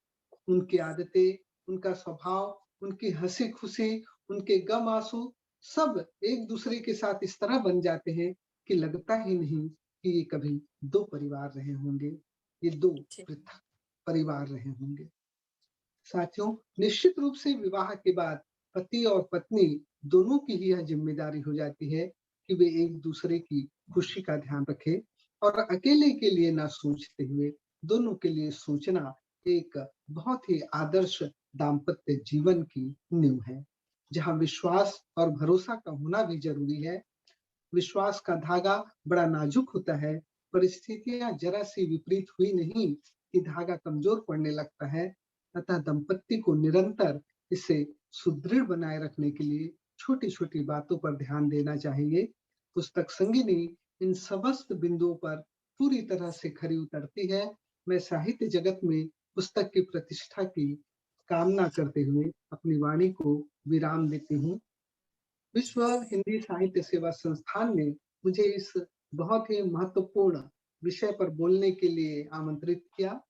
उनकी आदतें, उनका स्वभाव, उनकी हंसी-खुशी, उनके गम आंसू सब एक दूसरे के साथ इस तरह बन जाते हैं कि लगता ही नहीं कि ये कभी 2 परिवार रहे होंगे, ये 2 पृथक परिवार रहे होंगे। साथियों, निश्चित रूप से विवाह के बाद पति और पत्नी दोनों की ही यह जिम्मेदारी हो जाती है कि वे एक दूसरे की खुशी का ध्यान रखें और अकेले के लिए ना सोचते हुए दोनों के लिए सोचना एक बहुत ही आदर्श दाम्पत्य जीवन की नींव है, जहां विश्वास और भरोसा का होना भी जरूरी है। विश्वास का धागा बड़ा नाजुक होता है, परिस्थितियां जरा सी विपरीत हुई नहीं कि धागा कमजोर पड़ने लगता है। अतः दंपत्ति को निरंतर इसे सुदृढ़ बनाए रखने के लिए छोटी-छोटी बातों पर ध्यान देना चाहिए। पुस्तक संगिनी इन समस्त बिंदुओं पर पूरी तरह से खरी उतरती है। मैं साहित्य जगत में पुस्तक की प्रतिष्ठा की कामना करते हुए अपनी वाणी को विराम देती हूँ। विश्व हिंदी साहित्य सेवा संस्थान ने मुझे इस बहुत ही महत्वपूर्ण विषय पर बोलने के लिए आमंत्रित किया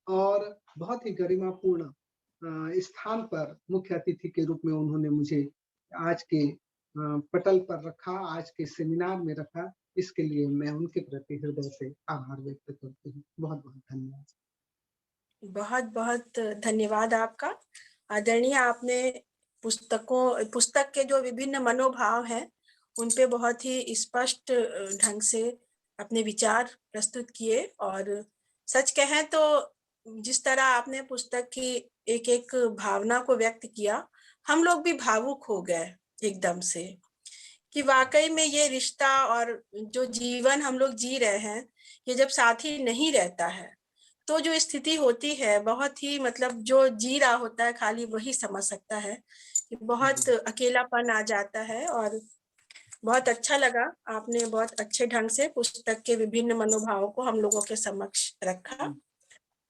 और बहुत ही गरिमापूर्ण स्थान पर मुख्य अतिथि के रूप में उन्होंने मुझे आज के पटल पर रखा, आज के सेमिनार में रखा। इसके लिए मैं उनके प्रति हृदय से आभार व्यक्त करती हूँ। बहुत-बहुत धन्यवाद। बहुत-बहुत धन्यवाद आपका। आदरणीय, आपने पुस्तक के जो विभिन्न मनोभाव हैं, उन पे बहुत ही स्पष्ट ढंग से अपने विचार प्रस्तुत किए और सच कहें तो जिस तरह आपने पुस्तक की एक-एक भावना को व्यक्त किया, हम लोग भी भावुक हो गए एकदम से कि वाकई में ये रिश्ता और जो जीवन हम लोग जी रहे हैं, ये जब साथी नहीं रहता है, तो जो स्थिति होती है बहुत ही मतलब जो जी रहा होता है खाली वही समझ सकता है कि बहुत अकेलापन आ जाता है। और बहुत अच्छा लगा, आपने बहुत अच्छे ढंग से पुस्तक के विभिन्न मनोभावों को हम लोगों के समक्ष रखा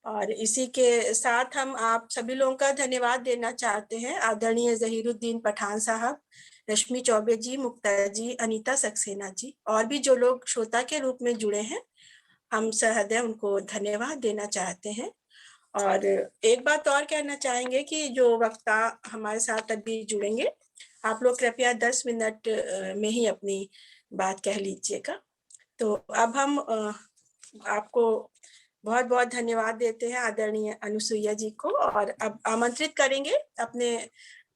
और इसी के साथ हम आप सभी लोगों का धन्यवाद देना चाहते हैं। आदरणीय जहीरुद्दीन पठान साहब, रश्मि चौबे जी, मुक्ता जी, अनीता सक्सेना जी और भी जो लोग श्रोता के रूप में जुड़े हैं, हम सहृदय उनको धन्यवाद देना चाहते हैं। और एक बात और कहना चाहेंगे कि जो वक्ता हमारे साथ अभी जुड़ेंगे, आप लोग कृपया 10 मिनट में ही अपनी बात कह लीजिएगा। तो अब हम आपको बहुत बहुत धन्यवाद देते हैं आदरणीय अनुसुईया जी को और अब आमंत्रित करेंगे अपने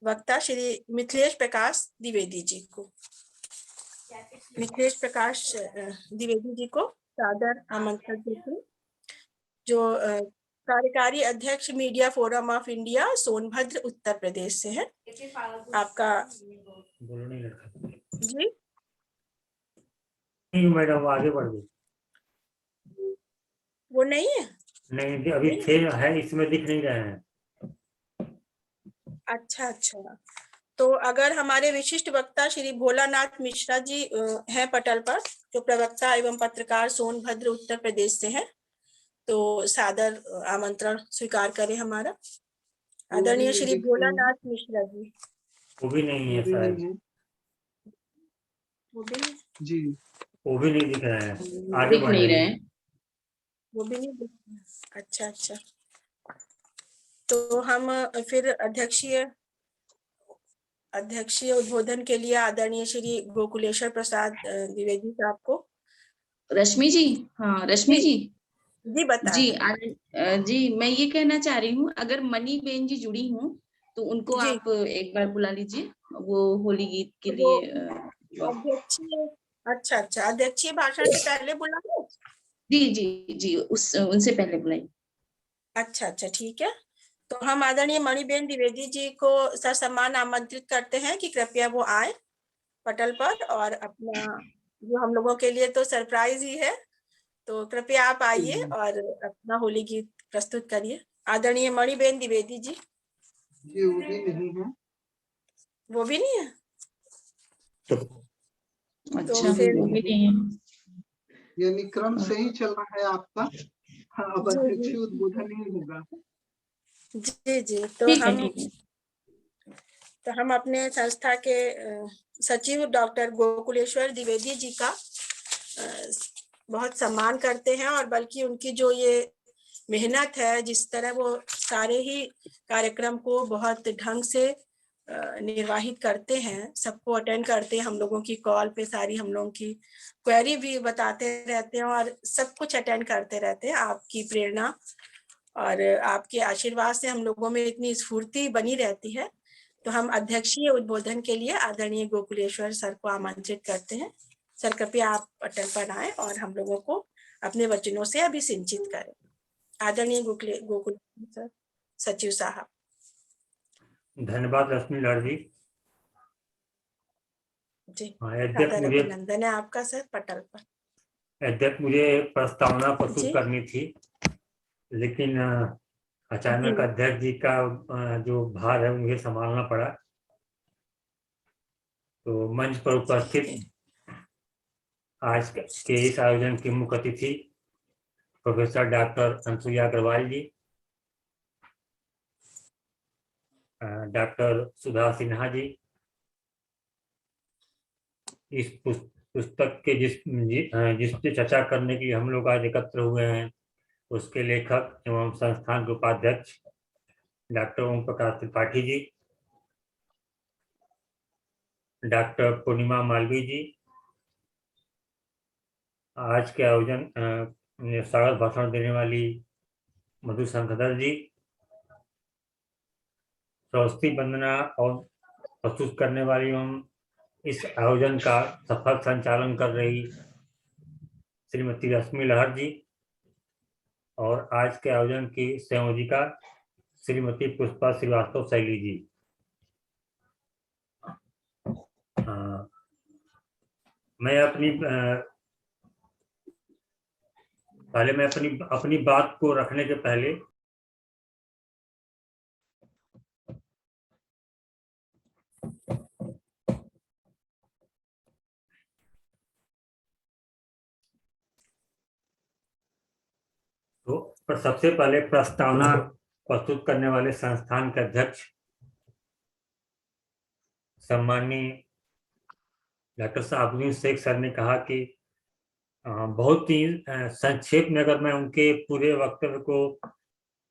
वक्ता श्री मिथिलेश प्रकाश द्विवेदी जी को। मिथिलेश प्रकाश द्विवेदी जी को सादर आमंत्रण देते हैं, जो कार्यकारी अध्यक्ष media forum of India Sonbhadra Uttar Pradesh से है। आपका जी नहीं मैडम, आगे बढ़ गई। वो नहीं है? नहीं, अभी थे है, इसमें दिख नहीं रहे हैं। अच्छा अच्छा, तो अगर हमारे विशिष्ट वक्ता श्री भोलानाथ मिश्रा जी हैं पटल पर, जो प्रवक्ता एवं पत्रकार सोनभद्र उत्तर प्रदेश से हैं, तो सादर आमंत्रण स्वीकार करें हमारा। आदरणीय श्री भोलानाथ मिश्रा जी। वो भी नहीं है शायद। वो भी नहीं जी, वो भी नहीं दिख रहा है। आगे बढ़ रहे हैं। वो भी नहीं दिख रहा। अच्छा अच्छा, तो हम फिर अध्यक्षीय उद्बोधन के लिए आदरणीय श्री गोकुलेश्वर प्रसाद द्विवेदी साहब को। रश्मि जी, हाँ रश्मि जी, जी बताएं। जी मैं ये कहना चाह रही हूँ, अगर मनी बेन जी जुड़ी हूँ तो उनको जी। आप एक बार बुला लीजिए, वो होली गीत के वो लिए अध्यक्षीय, अच्छा अध्यक्षीय भाषण से पहले बुलाओ। जी उनसे पहले बुलाइए। अच्छा ठीक है। तो हम आदरणीय मणिबेन द्विवेदी जी को ससम्मान आमंत्रित करते हैं कि कृपया वो आए पटल पर, और अपना जो हम लोगों के लिए तो सरप्राइज ही है, तो कृपया आप आइए और अपना होली गीत प्रस्तुत करिए। आदरणीय मणिबेन द्विवेदी जी। ये वो भी नहीं है। वो भी नहीं है। अच्छा, फिर वो भी नहीं है। यानी क्रम सही चल रहा है आपका। हाँ, अब जी अध्यक्षीय उद्बोधन ही होगा। जी तो ठीक है, हम ठीक है। तो हम अपने संस्था के सचिव डॉक्टर गोकुलेश्वर द्विवेदी जी का बहुत सम्मान करते हैं, और बल्कि उनकी जो ये मेहनत है, जिस तरह वो सारे ही कार्यक्रम को बहुत ढंग से निर्वाहित करते हैं, सबको अटेंड करते हैं, हम लोगों की कॉल पे सारी हम लोगों की क्वेरी भी बताते रहते हैं, और सब कुछ अटेंड करते रहते हैं। आपकी प्रेरणा और आपके आशीर्वाद से हम लोगों में इतनी स्फूर्ति बनी रहती है। तो हम अध्यक्षीय उद्बोधन के लिए आदरणीय गोकुलेश्वर सर को आमंत्रित करते हैं। सर कृपया आप पटल पर आए और हम लोगों को अपने वचनों से अभिसिंचित करें। आदरणीय गोकुल सर, सचिव साहब। धन्यवाद रश्मि लाल जी। जी, अध्यक्ष सादर मुझे अभिनंदन है आपका सर पटल पर। अध्यक्ष मुझे प्रस्तावना प्रस्तुत जी करनी थी, लेकिन अचानक अध्यक्ष जी का जो भार है मुझे संभालना पड़ा। तो मंच पर उपस्थित आज के इस आयोजन की मुख्य अतिथि प्रोफेसर डॉक्टर अनसुईया अग्रवाल जी, डॉक्टर सुधा सिन्हा जी, इस पुस्तक के जिस पे चर्चा करने के लिए हम लोग आज एकत्र हुए हैं, उसके लेखक एवं संस्थान के उपाध्यक्ष डॉक्टर ओम प्रकाश त्रिपाठी जी, डॉक्टर पूर्णिमा मालवीय जी, आज के आयोजन में स्वागत भाषण देने वाली मधु शंखधर जी, सरस्वती वंदना और प्रस्तुत करने वाली एवं इस आयोजन का सफल संचालन कर रही श्रीमती रश्मि लहर जी, और आज के आयोजन की संयोजिका श्रीमती पुष्पा श्रीवास्तव शैली जी। मैं अपनी बात को रखने के पहले तो सबसे पहले प्रस्तावना प्रस्तुत करने वाले संस्थान के अध्यक्ष सम्माननीय डॉक्टर साहबुद्दीन शेख सर ने कहा कि बहुत ही संक्षेप में अगर मैं उनके पूरे वक्तव्य को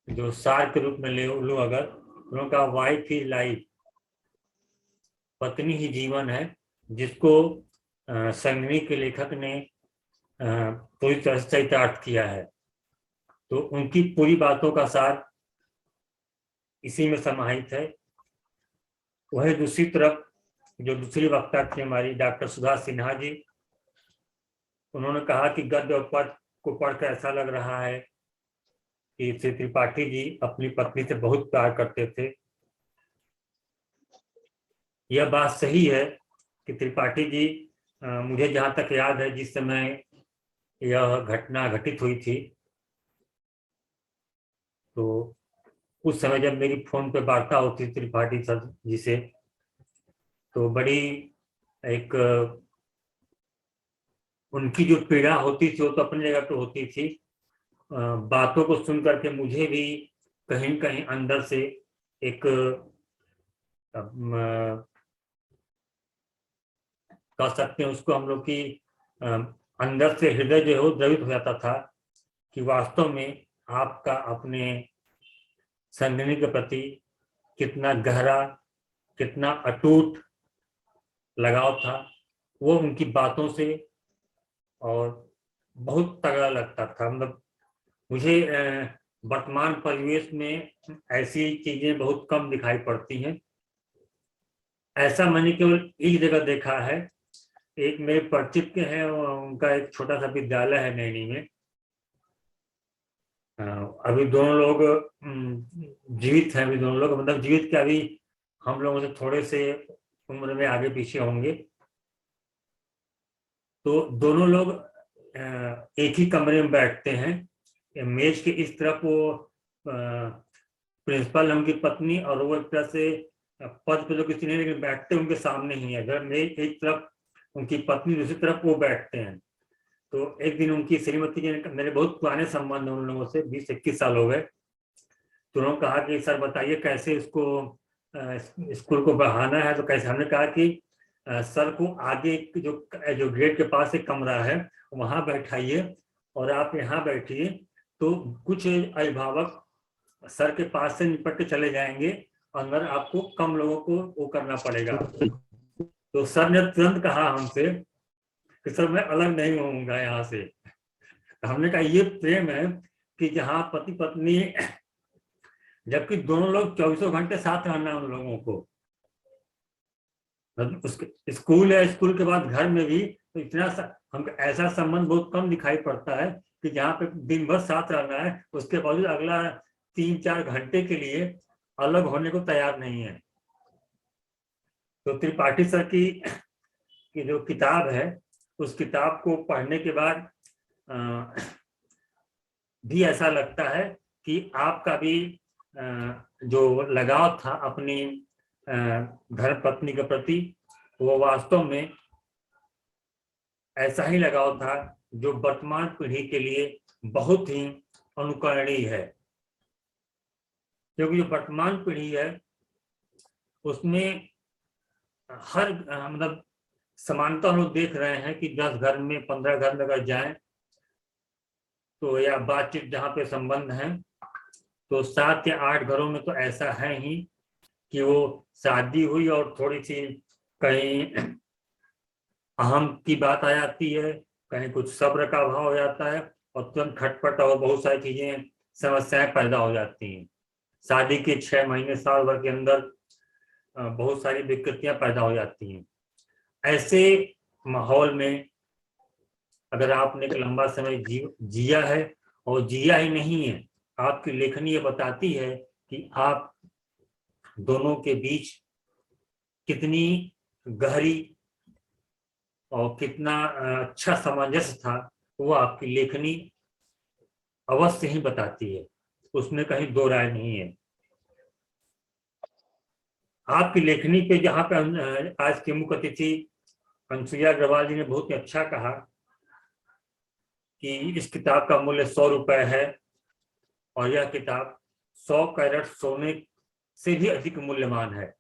जो सार के रूप में ले लूं, अगर उनका वाइफ इज लाइफ, पत्नी ही जीवन है, जिसको संगनी के लेखक ने पूरी तरह से चरितार्थ किया है। तो उनकी पूरी बातों का सार इसी में समाहित है। वही दूसरी तरफ जो दूसरी वक्ता थी हमारी डॉक्टर सुधा सिन्हा जी, उन्होंने कहा कि गद्य और पद को पढ़कर ऐसा लग रहा है कि श्री त्रिपाठी जी अपनी पत्नी से बहुत प्यार करते थे। यह बात सही है कि त्रिपाठी जी, मुझे जहां तक याद है, जिस समय यह घटना घटित हुई थी, तो उस समय जब मेरी फोन पे वार्ता होती त्रिपाठी सर जी से, तो बड़ी एक उनकी जो पीड़ा होती थी वो तो अपनी जगह पे होती थी। बातों को सुन करके मुझे भी कहीं कहीं अंदर से एक कह सकते हैं उसको हम लोग की अंदर से हृदय जो है वो द्रवित हो जाता था कि वास्तव में आपका अपने संगिनी के प्रति कितना गहरा, कितना अटूट लगाव था। वो उनकी बातों से और बहुत तगड़ा लगता था। मतलब मुझे वर्तमान परिवेश में ऐसी चीजें बहुत कम दिखाई पड़ती हैं। ऐसा मैंने केवल एक जगह देखा है। एक मेरे परिचित के हैं, उनका एक छोटा सा विद्यालय है नैनी में। अभी दोनों लोग जीवित हैं, अभी दोनों लोग, मतलब जीवित क्या, अभी हम लोगों से थोड़े से उम्र में आगे पीछे होंगे। तो दोनों लोग एक ही कमरे में बैठते हैं। मेज के इस तरफ वो प्रिंसिपल उनकी पत्नी, और वो एक तरह से पद पे तो किसी नहीं, लेकिन बैठते उनके सामने ही है। अगर मेज एक तरफ उनकी पत्नी, दूसरी तरफ वो बैठते हैं। तो एक दिन उनकी श्रीमती जी ने, मेरे बहुत पुराने संबंध उन लोगों से 20-21 साल हो गए, तो उन्होंने कहा कि सर बताइए कैसे इसको स्कूल को बढ़ाना है। तो कैसे, हमने कहा कि सर को आगे जो गेट के पास एक कमरा है वहां बैठाइए और आप यहाँ बैठिए, तो कुछ अभिभावक सर के पास से निपट के चले जाएंगे, अंदर आपको कम लोगों को वो करना पड़ेगा। तो सर ने तुरंत कहा हमसे कि सर मैं अलग नहीं होऊंगा यहाँ से। हमने कहा ये प्रेम है कि जहाँ पति पत्नी, जबकि दोनों लोग 24 घंटे साथ रहना है उन लोगों को। स्कूल है, स्कूल के बाद घर में भी, तो इतना हम ऐसा संबंध बहुत कम दिखाई पड़ता है कि जहाँ पे दिन भर साथ रहना है, उसके बावजूद अगला 3-4 घंटे के लिए अलग होने को तैयार नहीं है। तो त्रिपाठी सर की जो किताब है, उस किताब को पढ़ने के बाद भी ऐसा लगता है कि आपका भी जो लगाव था अपनी घर पत्नी के प्रति, वो वास्तव में ऐसा ही लगाव था जो वर्तमान पीढ़ी के लिए बहुत ही अनुकरणीय है। क्योंकि जो वर्तमान पीढ़ी है उसमें हर मतलब समानता हम लोग देख रहे हैं कि 10 घर में 15 घर में अगर जाएं तो, या बातचीत जहाँ पे संबंध है, तो 7 या 8 घरों में तो ऐसा है ही कि वो शादी हुई और थोड़ी सी कहीं अहम की बात आ जाती है, कहीं कुछ सब्र का अभाव हो जाता है और तुरंत खटपट और बहुत सारी चीजें, समस्याएं पैदा हो जाती हैं। शादी के 6 महीने साल भर के अंदर बहुत सारी विकृतियां पैदा हो जाती हैं। ऐसे माहौल में अगर आपने एक लंबा समय जिया है, और जिया ही नहीं है, आपकी लेखनी ये बताती है कि आप दोनों के बीच कितनी गहरी और कितना अच्छा सामंजस्य था, वो आपकी लेखनी अवश्य ही बताती है, उसमें कहीं दो राय नहीं है। आपकी लेखनी पे जहाँ पे आज के मुख्य अतिथि अनुसुईया अग्रवाल जी ने बहुत ही अच्छा कहा कि इस किताब का मूल्य 100 रुपए है और यह किताब 100 कैरेट सोने से भी अधिक मूल्यवान है।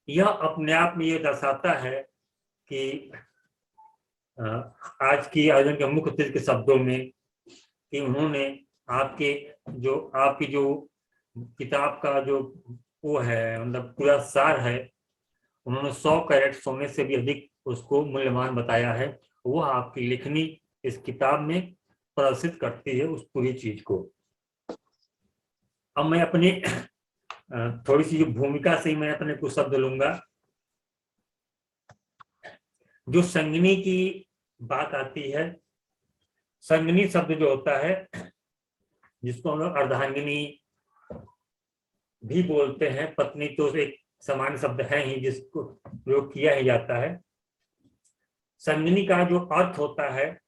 यह अपने आप में यह दर्शाता है कि आज की आयोजन के मुख्य अतिथि के शब्दों में कि उन्होंने आपकी जो किताब का जो वो है, मतलब पूरा सार है, उन्होंने 100 कैरेट सोने से भी अधिक उसको मूल्यवान बताया है। वो आपकी लेखनी इस किताब में प्रदर्शित करती है उस पूरी चीज को। अब मैं अपनी थोड़ी सी भूमिका से ही मैं अपने कुछ शब्द लूंगा। जो संगिनी की बात आती है, संगिनी शब्द जो होता है, जिसको हम लोग अर्धांगिनी भी बोलते हैं, पत्नी तो एक समान शब्द है ही जिसको प्रयोग किया ही जाता है। संगिनी का जो अर्थ होता है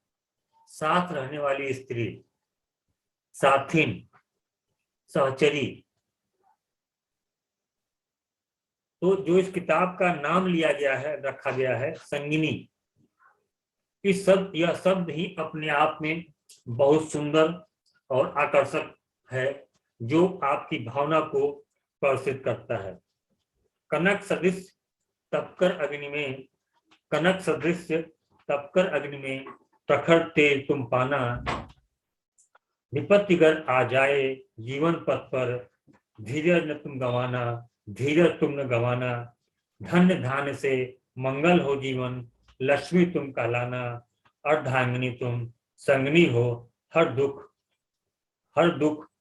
साथ रहने वाली स्त्री, साथिन, सहचरी। तो जो इस किताब का नाम लिया गया है, रखा गया है संगिनी, यह शब्द ही अपने आप में बहुत सुंदर और आकर्षक है, जो आपकी भावना को प्रदर्शित करता है। कनक सदृश तपकर अग्नि में प्रखर तेज तुम पाना, विपत्तिगर आ जाए जीवन पथ पर, धीरज तुम न गवाना, धन्य धान्य से मंगल हो जीवन, लक्ष्मी तुम कहलाना, अर्धांगिनी तुम संगनी हो हर दुख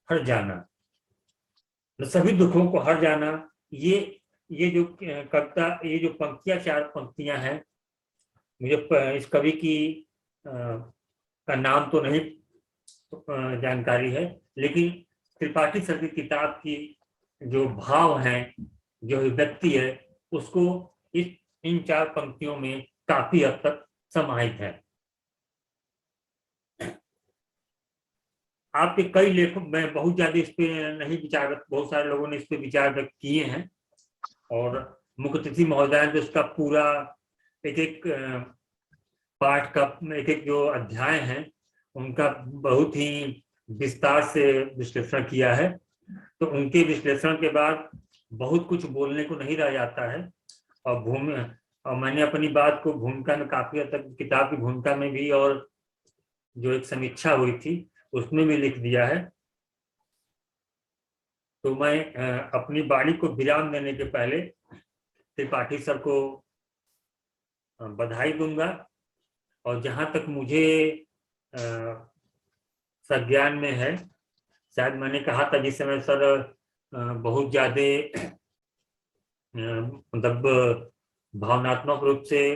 हर जाना। तो सभी दुखों को हर जाना, ये जो कविता, ये जो पंक्तियां, 4 पंक्तियां हैं, मुझे इस कवि की का नाम तो नहीं जानकारी है, लेकिन त्रिपाठी सर की किताब की जो भाव हैं, जो व्यक्ति है, उसको इन 4 पंक्तियों में काफी हद तक समाहित है। आपके कई लेखक, मैं बहुत ज्यादा इस पे नहीं विचार, बहुत सारे लोगों ने इस पे विचार व्यक्त किए हैं, और मुख्य अतिथि महोदय ने उसका पूरा एक पाठ का एक जो अध्याय है उनका बहुत ही विस्तार से विश्लेषण किया है। तो उनके विश्लेषण के बाद बहुत कुछ बोलने को नहीं रह जाता है। और मैंने अपनी बात को भूमिका में काफी हद तक, किताब की भूमिका में भी, और जो एक समीक्षा हुई थी उसमें भी लिख दिया है। तो मैं अपनी वाणी को विराम देने के पहले त्रिपाठी सर को बधाई दूंगा, और जहां तक मुझे संज्ञान में है, शायद मैंने कहा था जिस समय सर बहुत ज्यादा मतलब भावनात्मक रूप से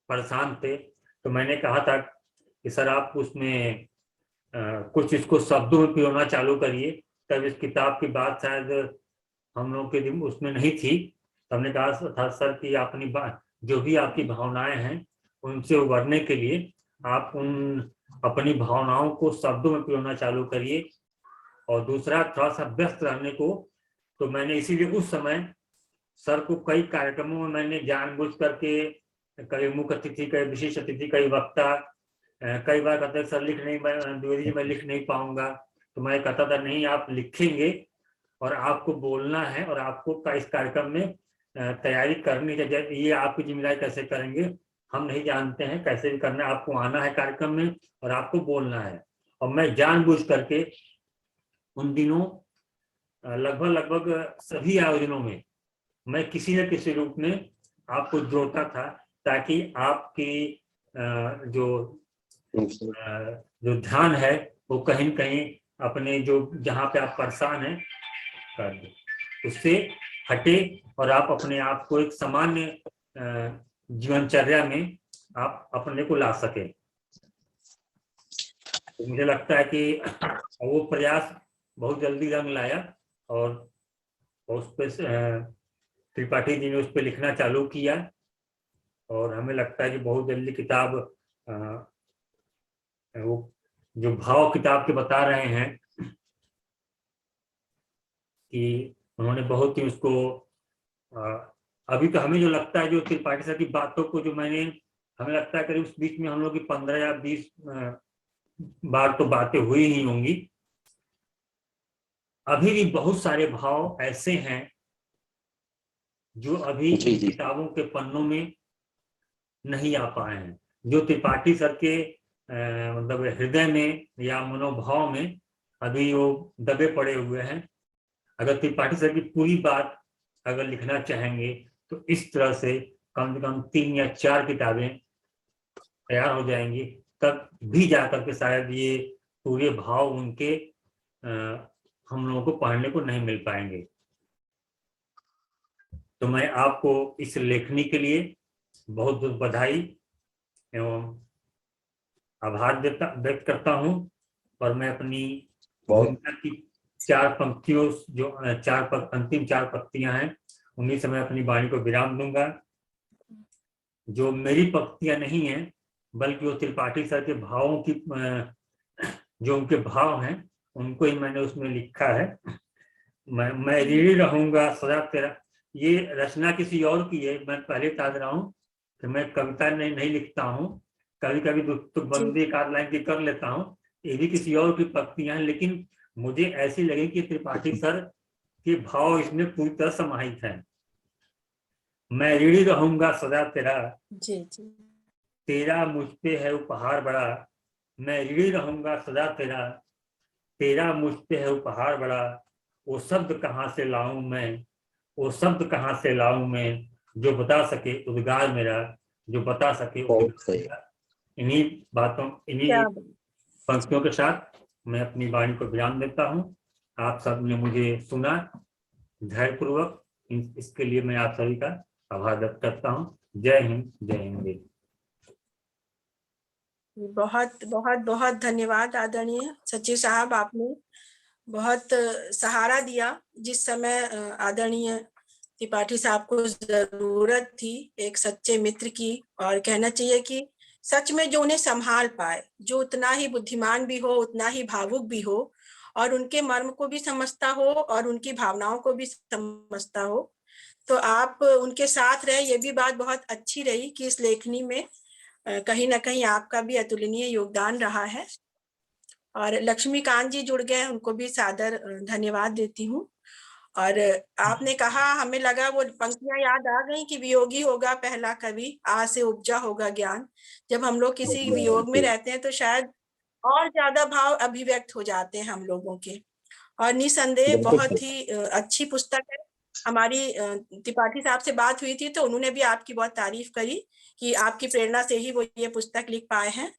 परेशान थे, तो मैंने कहा था कि सर आप उसमें कुछ इसको शब्दों में पिरोना चालू करिए। तब इस किताब की बात शायद हम लोग के दिन उसमें नहीं थी। तो हमने कहा था सर कि अपनी जो भी आपकी भावनाएं हैं उनसे उबरने के लिए आप उन अपनी भावनाओं को शब्दों में पिरोना चालू करिए। और दूसरा, थोड़ा सा व्यस्त रहने को, तो मैंने इसीलिए उस समय सर को कई कार्यक्रमों में मैंने जानबूझ करके, कई मुख्य अतिथि, कई विशेष अतिथि, कई वक्ता, कई बार कहते सर लिख नहीं, द्विवेदी जी मैं लिख नहीं पाऊंगा, तो मैं कहता था नहीं आप लिखेंगे और आपको बोलना है, और आपको इस कार्यक्रम में तैयारी करनी है। ये आपकी जिम्मेदारी, कैसे करेंगे हम नहीं जानते हैं, कैसे भी करना है, आपको आना है कार्यक्रम में और आपको बोलना है। और मैं जानबूझ करके उन दिनों लगभग सभी आयोजनों में मैं किसी न किसी रूप में आपको जोड़ता था, ताकि आपकी जो ध्यान है वो कहीं न कहीं अपने जो जहाँ पे आप परेशान हैं कर दे, उससे हटे, और आप अपने आप को एक सामान्य जीवनचर्या में आप अपने को ला सके। तो मुझे लगता है कि वो प्रयास बहुत जल्दी रंग लाया, और उस पर त्रिपाठी जी ने उस पर लिखना चालू किया, और हमें लगता है कि बहुत जल्दी किताब, वो जो भाव किताब के बता रहे हैं कि उन्होंने बहुत ही उसको, अभी तो हमें जो लगता है, जो त्रिपाठी सर की बातों को जो हमें लगता है करीब उस बीच में हम लोग की 15 या 20 बार तो बातें हुई ही होंगी। अभी भी बहुत सारे भाव ऐसे हैं जो अभी किताबों के पन्नों में नहीं आ पाए हैं, जो त्रिपाठी सर के मतलब हृदय में या मनोभाव में अभी वो दबे पड़े हुए हैं। अगर त्रिपाठी सर की पूरी बात अगर लिखना चाहेंगे तो इस तरह से कम 3 या 4 किताबें तैयार हो जाएंगी, तब भी जाकर के शायद ये पूरे भाव उनके हम लोगों को पढ़ने को नहीं मिल पाएंगे। तो मैं आपको इस लेखनी के लिए बहुत बहुत बधाई एवं आभार व्यक्त करता हूं, और मैं अपनी भूमिका की 4 पंक्तियों, जो अंतिम 4 पंक्तियां हैं, उन्हीं से मैं अपनी वाणी को विराम दूंगा। जो मेरी पंक्तियां नहीं हैं, बल्कि वो त्रिपाठी सर के भावों की, जो उनके भाव हैं उनको ही मैंने उसमें लिखा है। मैं ऋणी रहूंगा सदा तेरा, ये रचना किसी और की है। मैं पहले बता रहा हूँ कि मैं कविता नहीं लिखता हूँ, कभी कभी तुकबंदी एक आध लाइन की कर लेता हूँ, ये भी किसी और की पंक्तियां हैं, लेकिन मुझे ऐसी लगी कि त्रिपाठी सर के भाव इसमें पूरी तरह समाहित हैं। मैं ऋणी रहूंगा सदा तेरा, तेरा मुझ पे है उपहार बड़ा। मैं ऋणी रहूंगा सदा तेरा, तेरा मुझ पे है उपहार बड़ा। वो शब्द कहाँ से लाऊं मैं, वो शब्द कहाँ से लाऊं मैं, जो बता सके उद्गार मेरा, जो बता सके उद्गार मेरा। इन्हीं बातों, इन्हीं क्या पंक्तियों के साथ मैं अपनी वाणी को विराम देता हूँ। आप सबने मुझे सुना धैर्यपूर्वक, इसके लिए मैं आप सभी का आभार व्यक्त करता हूँ। जय हिंद, जय हिंद। बहुत बहुत बहुत धन्यवाद आदरणीय सचिव साहब, आपने बहुत सहारा दिया जिस समय आदरणीय त्रिपाठी साहब को जरूरत थी एक सच्चे मित्र की, और कहना चाहिए कि सच में जो उन्हें संभाल पाए, जो उतना ही बुद्धिमान भी हो, उतना ही भावुक भी हो, और उनके मर्म को भी समझता हो और उनकी भावनाओं को भी समझता हो। तो आप उनके साथ रहे, ये भी बात बहुत अच्छी रही कि इस लेखनी में कहीं ना कहीं आपका भी अतुलनीय योगदान रहा है। और लक्ष्मीकांत जी जुड़ गए, उनको भी सादर धन्यवाद देती हूँ। और आपने कहा, हमें लगा वो पंक्तियां याद आ गई कि वियोगी होगा पहला कवि, आ से उपजा होगा ज्ञान। जब हम लोग किसी वियोग में रहते हैं तो शायद और ज्यादा भाव अभिव्यक्त हो जाते हैं हम लोगों के। और निसंदेह बहुत ही अच्छी पुस्तक है। हमारी त्रिपाठी साहब से बात हुई थी तो उन्होंने भी आपकी बहुत तारीफ करी कि आपकी प्रेरणा से ही वो ये पुस्तक लिख पाए हैं।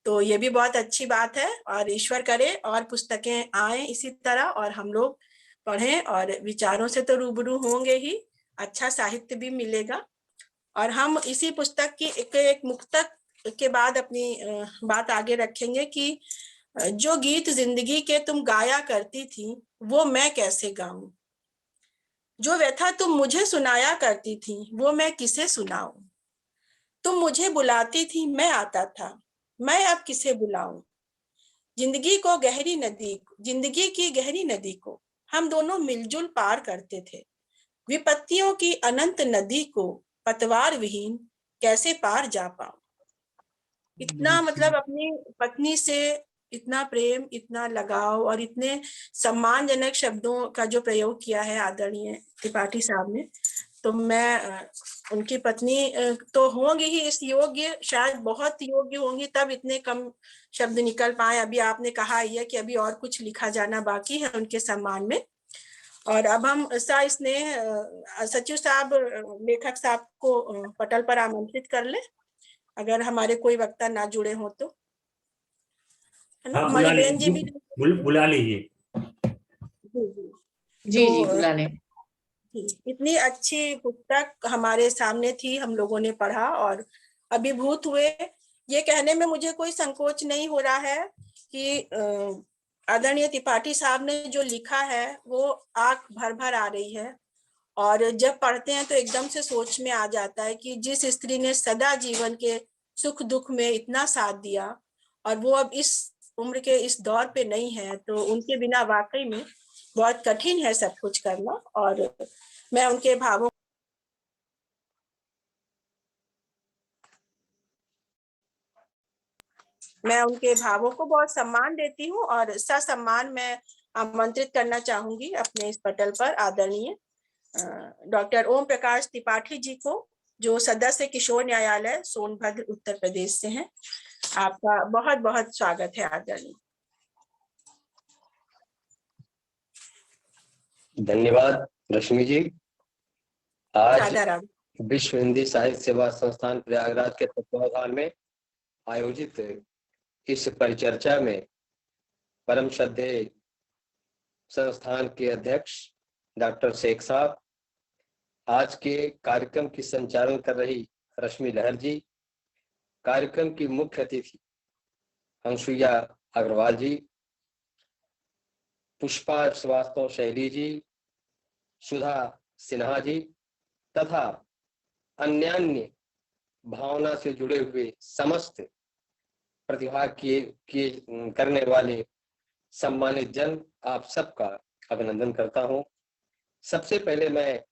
तो ये भी बहुत अच्छी बात है, और ईश्वर करे और पुस्तकें आए इसी तरह, और हम लोग पढ़ें और विचारों से तो रूबरू होंगे ही, अच्छा साहित्य भी मिलेगा। और हम इसी पुस्तक की एक मुक्तक के बाद अपनी बात आगे रखेंगे कि जो गीत जिंदगी के तुम गाया करती थी वो मैं कैसे गाऊं, जो व्यथा तुम मुझे सुनाया करती थी वो मैं किसे सुनाऊं, तुम मुझे बुलाती थी मैं आता था, मैं अब किसे बुलाऊं, जिंदगी की गहरी नदी को हम दोनों मिलजुल पार करते थे, विपत्तियों की अनंत नदी को पतवार विहीन कैसे पार जा पाऊं। इतना मतलब अपनी पत्नी से इतना प्रेम, इतना लगाव और इतने सम्मानजनक शब्दों का जो प्रयोग किया है आदरणीय त्रिपाठी साहब ने, तो मैं उनकी पत्नी तो होंगी ही इस योग्य, शायद बहुत योग्य होंगी तब इतने कम शब्द निकल पाए। अभी आपने कहा है कि अभी और कुछ लिखा जाना बाकी है उनके सम्मान में। और अब हम स्नेह सचिव साहब, लेखक साहब को पटल पर आमंत्रित कर ले, अगर हमारे कोई वक्ता ना जुड़े हो तो, है ना। हाँ, मणिबेन जी भी बुला लीजिए। जी जी बुला लें। इतनी अच्छी पुस्तक हमारे सामने थी, हम लोगों ने पढ़ा और अभिभूत हुए। ये कहने में मुझे कोई संकोच नहीं हो रहा है कि आदरणीय त्रिपाठी साहब ने जो लिखा है वो आंख भर भर आ रही है, और जब पढ़ते हैं तो एकदम से सोच में आ जाता है कि जिस स्त्री ने सदा जीवन के सुख दुख में इतना साथ दिया और वो अब इस उम्र के इस दौर पे नहीं है, तो उनके बिना वाकई में बहुत कठिन है सब कुछ करना। और मैं उनके भावों को बहुत सम्मान देती हूँ, और ससम्मान मैं आमंत्रित करना चाहूंगी अपने इस पटल पर आदरणीय डॉक्टर ओम प्रकाश त्रिपाठी जी को, जो सदस्य किशोर न्यायालय सोनभद्र उत्तर प्रदेश से हैं। आपका बहुत बहुत स्वागत है आदरणीय। धन्यवाद रश्मि जी। आज साधारण विश्व हिंदी साहित्य सेवा संस्थान प्रयागराज के तत्वावधान में आयोजित इस परिचर्चा में परम श्रद्धेय संस्थान के अध्यक्ष डॉक्टर शेख साहब, आज के कार्यक्रम की संचालन कर रही रश्मि लहर जी, कार्यक्रम की मुख्य अतिथि अंशुया अग्रवाल जी, पुष्पा श्रीवास्तव शैली जी, सुधा सिन्हा जी तथा अन्यान्य भावना से जुड़े हुए समस्त प्रतिभाग किए करने वाले सम्मानित जन, आप सबका अभिनंदन करता हूं। सबसे पहले मैं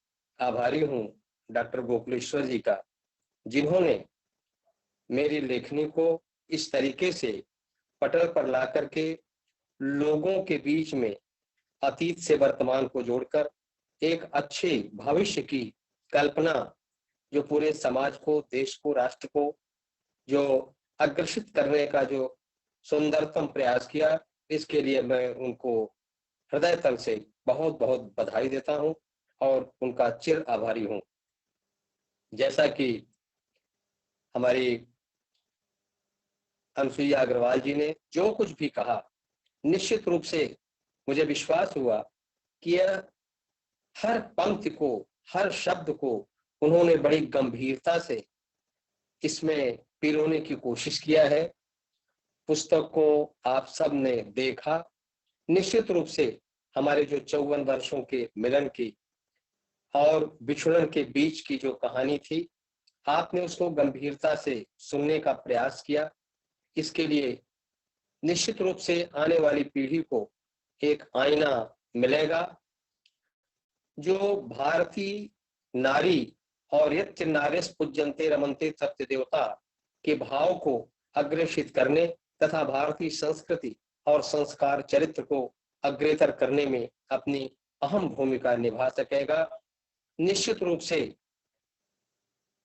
आभारी हूं डॉक्टर गोकुलेश्वर जी का, जिन्होंने मेरी लेखनी को इस तरीके से पटल पर ला करके लोगों के बीच में अतीत से वर्तमान को जोड़कर एक अच्छे भविष्य की कल्पना, जो पूरे समाज को, देश को, राष्ट्र को जो अग्रसित करने का जो सुंदरतम प्रयास किया, इसके लिए मैं उनको हृदय तल से बहुत बहुत बधाई देता हूं और उनका चिर आभारी हूं। जैसा कि हमारी अनसुईया अग्रवाल जी ने जो कुछ भी कहा, निश्चित रूप से मुझे विश्वास हुआ कि यह हर पंक्ति को, हर शब्द को उन्होंने बड़ी गंभीरता से इसमें पिरोने की कोशिश किया है। पुस्तक को आप सब ने देखा। निश्चित रूप से हमारे जो 54 वर्षों के मिलन की और बिछड़न के बीच की जो कहानी थी, आपने उसको गंभीरता से सुनने का प्रयास किया। इसके लिए निश्चित रूप से आने वाली पीढ़ी को एक आईना मिलेगा जो भारतीय नारी और यत् नारेस पूज्यन्ते रमन्ते सत्य देवता के भाव को अग्रेसित करने तथा भारतीय संस्कृति और संस्कार चरित्र को अग्रेतर करने में अपनी अहम भूमिका निभा सकेगा। निश्चित रूप से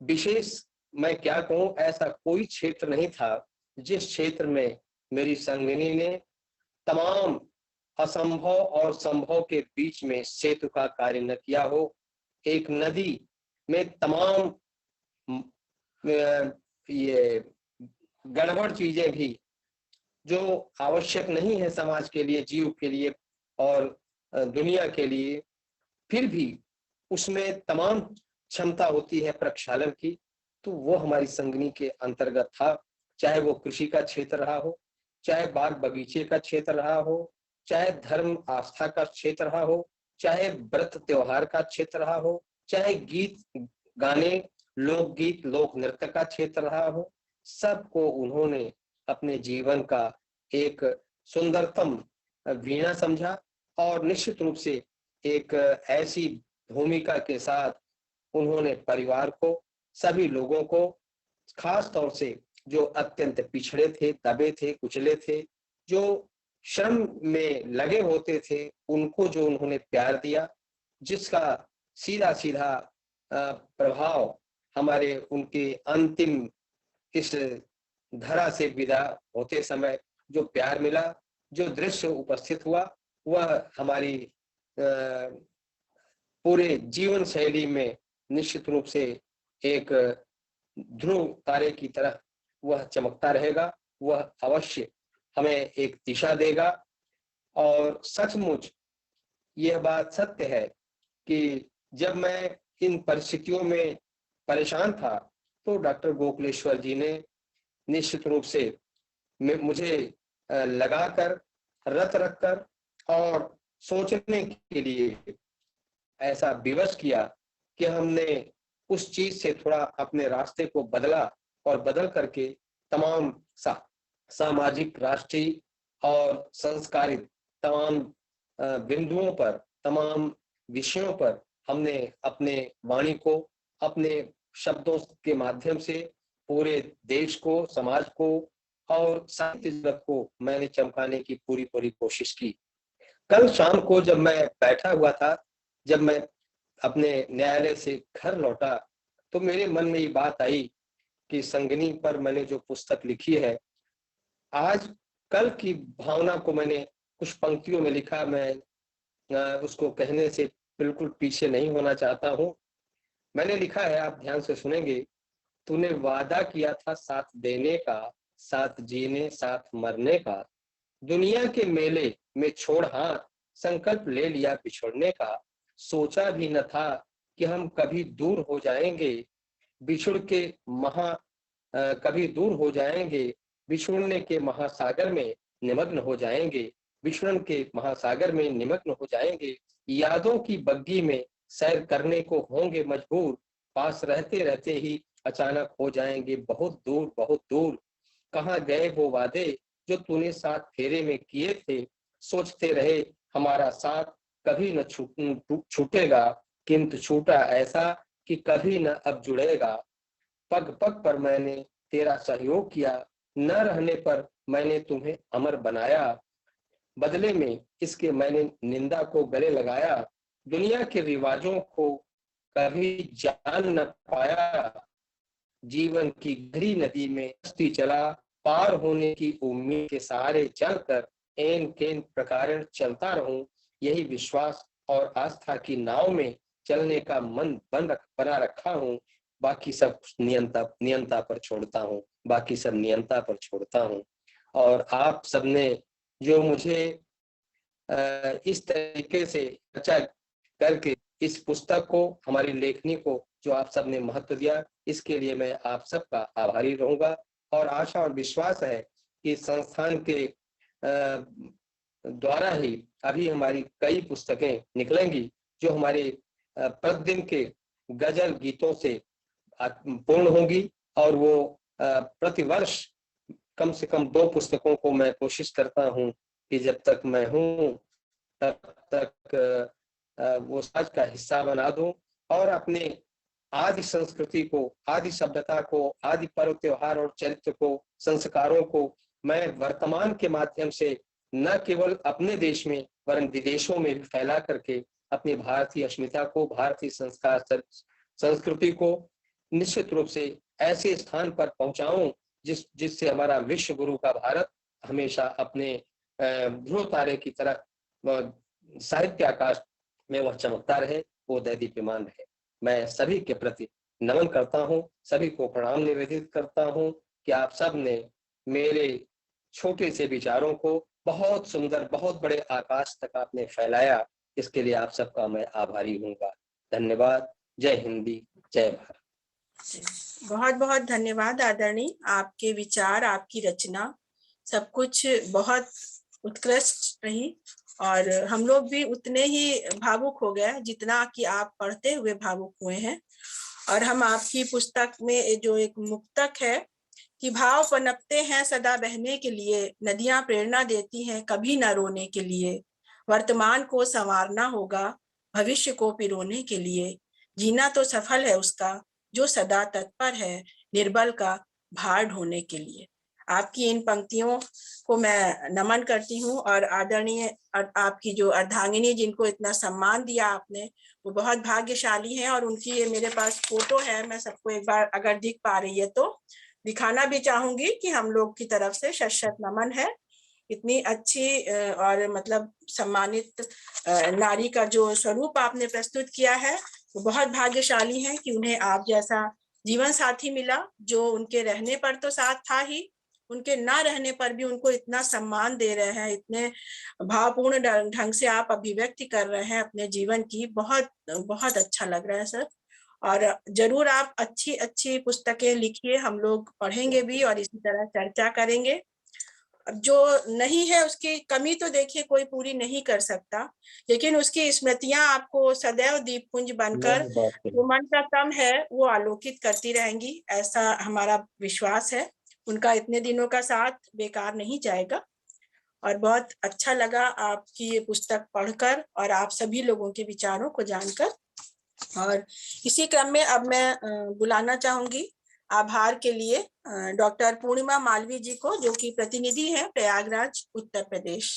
विशेष मैं क्या कहूं, ऐसा कोई क्षेत्र नहीं था जिस क्षेत्र में मेरी संगिनी ने तमाम असंभव और संभव के बीच में सेतु का कार्य न किया हो। एक नदी में तमाम ये गड़बड़ चीजें भी जो आवश्यक नहीं है समाज के लिए, जीव के लिए और दुनिया के लिए, फिर भी उसमें तमाम क्षमता होती है प्रक्षालन की, तो वो हमारी संगिनी के अंतर्गत था। चाहे वो कृषि का क्षेत्र रहा हो, चाहे बाग बगीचे का क्षेत्र रहा हो, चाहे धर्म आस्था का क्षेत्र रहा हो, चाहे व्रत त्योहार का क्षेत्र रहा हो, चाहे गीत गाने, लोकगीत लोक नृत्य का क्षेत्र रहा हो, सबको उन्होंने अपने जीवन का एक सुंदरतम वीणा समझा और निश्चित रूप से एक ऐसी भूमिका के साथ उन्होंने परिवार को, सभी लोगों को, खास तौर से जो अत्यंत पिछड़े थे, दबे थे, कुचले थे, जो श्रम में लगे होते थे, उनको जो उन्होंने प्यार दिया, जिसका सीधा सीधा प्रभाव हमारे उनके अंतिम इस धरा से विदा होते समय जो प्यार मिला, जो दृश्य उपस्थित हुआ, वह हमारी पूरे जीवन शैली में निश्चित रूप से एक ध्रुव तारे की तरह वह चमकता रहेगा। वह अवश्य हमें एक दिशा देगा और सचमुच यह बात सत्य है कि जब मैं इन परिस्थितियों में परेशान था तो डॉक्टर गोकुलेश्वर जी ने निश्चित रूप से मुझे लगाकर, रत रखकर और सोचने के लिए ऐसा विवश किया कि हमने उस चीज से थोड़ा अपने रास्ते को बदला और बदल करके तमाम सामाजिक, राष्ट्रीय और संस्कारित तमाम बिंदुओं पर, तमाम विषयों पर हमने अपने वाणी को, अपने शब्दों के माध्यम से पूरे देश को, समाज को और साहित्य जगत को मैंने चमकाने की पूरी कोशिश की। कल शाम को जब मैं बैठा हुआ था, जब मैं अपने न्यायालय से घर लौटा, तो मेरे मन में ये बात आई कि संगिनी पर मैंने जो पुस्तक लिखी है, आज कल की भावना को मैंने कुछ पंक्तियों में लिखा। मैं उसको कहने से बिल्कुल पीछे नहीं होना चाहता हूं। मैंने लिखा है, आप ध्यान से सुनेंगे। तूने वादा किया था साथ देने का, साथ जीने साथ मरने का, दुनिया के मेले में छोड़ हाथ, संकल्प ले लिया बिछड़ने का। सोचा भी न था कि हम कभी दूर हो जाएंगे, बिछुड़ के कभी दूर हो जाएंगे, बिछुड़ने के महासागर में निमग्न हो जाएंगे, बिछुड़न के महासागर में निमग्न हो जाएंगे। यादों की बग्गी में सैर करने को होंगे मजबूर, पास रहते रहते ही अचानक हो जाएंगे बहुत दूर बहुत दूर। कहाँ गए वो वादे जो तूने साथ फेरे में किए थे, सोचते रहे हमारा साथ कभी न छूटेगा, किंतु छूटा ऐसा कि कभी न अब जुड़ेगा। पग पग पर मैंने तेरा सहयोग किया, न रहने पर मैंने तुम्हें अमर बनाया। बदले में इसके मैंने निंदा को गले लगाया, दुनिया के रिवाजों को कभी जान न पाया। जीवन की गहरी नदी में कश्ती चला, पार होने की उम्मीद के सहारे चलकर एन केन प्रकार चलता रहूं। यही विश्वास और आस्था की नाव में चलने का मन बना रखा हूं, बाकी सब नियंता पर छोड़ता हूं। बाकी सब नियंता पर छोड़ता हूँ। और आप सबने जो मुझे इस तरीके से चर्चा करके इस पुस्तक को, हमारी लेखनी को जो आप सबने महत्व दिया, इसके लिए मैं आप सबका आभारी रहूंगा। और आशा और विश्वास है कि संस्थान के द्वारा ही अभी हमारी कई पुस्तकें निकलेंगी जो हमारे प्रतिदिन के गजल गीतों से पूर्ण होंगी। और वो प्रतिवर्ष कम से कम 2 पुस्तकों को मैं कोशिश करता हूँ कि जब तक मैं हूँ तब तक वो समाज का हिस्सा बना दूं और अपने आदि संस्कृति को, आदि सभ्यता को, आदि पर्व त्योहार और चरित्र को, संस्कारों को मैं वर्तमान के माध्यम से न केवल अपने देश में वरन विदेशों में भी फैला करके अपनी भारतीय अस्मिता को, भारतीय संस्कार संस्कृति को निश्चित रूप से ऐसे स्थान पर पहुंचाऊं जिससे हमारा विश्व गुरु का भारत हमेशा अपने ध्रुव तारे की तरह साहित्य आकाश में वह चमकता रहे, वो दैदीप्यमान रहे। मैं सभी के प्रति नमन करता हूं, सभी को प्रणाम निवेदित करता हूं कि आप सब ने मेरे छोटे से विचारों को बहुत सुंदर, बहुत बड़े आकाश तक आपने फैलाया, इसके लिए आप सबका मैं आभारी हूँगा। धन्यवाद। जय हिंदी, जय भारत। बहुत बहुत धन्यवाद आदरणीय। आपके विचार, आपकी रचना सब कुछ बहुत उत्कृष्ट रही और हम लोग भी उतने ही भावुक हो गए जितना कि आप पढ़ते हुए भावुक हुए हैं। और हम आपकी पुस्तक में जो एक मुक्तक है कि भाव पनपते हैं सदा बहने के लिए, नदियां प्रेरणा देती हैं कभी न रोने के लिए, वर्तमान को संवारना होगा भविष्य को पिरोने के लिए, जीना तो सफल है उसका जो सदा तत्पर है निर्बल का भार ढोने के लिए। आपकी इन पंक्तियों को मैं नमन करती हूँ और आदरणीय आपकी जो अर्धांगिनी जिनको इतना सम्मान दिया आपने, वो बहुत भाग्यशाली हैं। और उनकी ये मेरे पास फोटो है, मैं सबको एक बार अगर दिख पा रही है तो दिखाना भी चाहूंगी कि हम लोग की तरफ से शत नमन है। इतनी अच्छी और मतलब सम्मानित नारी का जो स्वरूप आपने प्रस्तुत किया है, वो बहुत भाग्यशाली हैं कि उन्हें आप जैसा जीवन साथी मिला जो उनके रहने पर तो साथ था ही, उनके ना रहने पर भी उनको इतना सम्मान दे रहे हैं, इतने भावपूर्ण ढंग से आप अभिव्यक्ति कर रहे हैं अपने जीवन की। बहुत बहुत अच्छा लग रहा है सर। और जरूर आप अच्छी अच्छी पुस्तकें लिखिए, हम लोग पढ़ेंगे भी और इसी तरह चर्चा करेंगे। जो नहीं है उसकी कमी तो देखिए कोई पूरी नहीं कर सकता, लेकिन उसकी स्मृतियां आपको सदैव दीपपुंज बनकर जो मन का तम है वो आलोकित करती रहेंगी, ऐसा हमारा विश्वास है। उनका इतने दिनों का साथ बेकार नहीं जाएगा। और बहुत अच्छा लगा आपकी ये पुस्तक पढ़कर और आप सभी लोगों के विचारों को जानकर। और इसी क्रम में अब मैं बुलाना चाहूंगी आभार के लिए डॉक्टर पूर्णिमा मालवीय जी को, जो कि प्रतिनिधि हैं प्रयागराज उत्तर प्रदेश।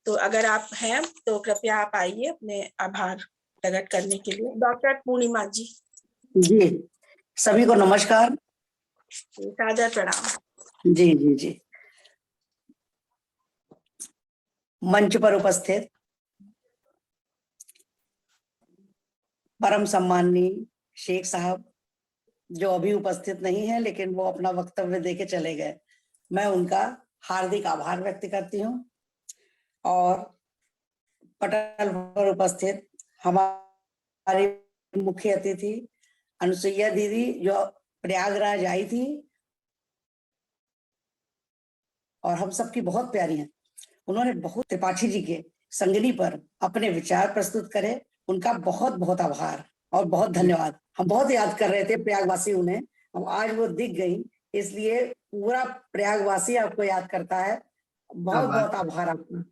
तो अगर आप हैं तो कृपया आप आइए अपने आभार प्रकट करने के लिए। डॉक्टर पूर्णिमा जी। जी, सभी को नमस्कार। सादर प्रणाम। जी जी जी। मंच पर उपस्थित परम सम्माननीय शेख साहब, जो अभी उपस्थित नहीं है लेकिन वो अपना वक्तव्य देके चले गए, मैं उनका हार्दिक आभार व्यक्त करती हूँ। और पटल पर उपस्थित हमारी मुख्य अतिथि अनुसुईया दीदी जो प्रयागराज आई थी और हम सबकी बहुत प्यारी हैं, उन्होंने बहुत त्रिपाठी जी के संगिनी पर अपने विचार प्रस्तुत करे, उनका बहुत बहुत आभार और बहुत धन्यवाद। हम बहुत याद कर रहे थे प्रयागवासी उन्हें, अब आज वो दिख गई, इसलिए पूरा प्रयागवासी आपको याद करता है। बहुत बहुत आभार आपका।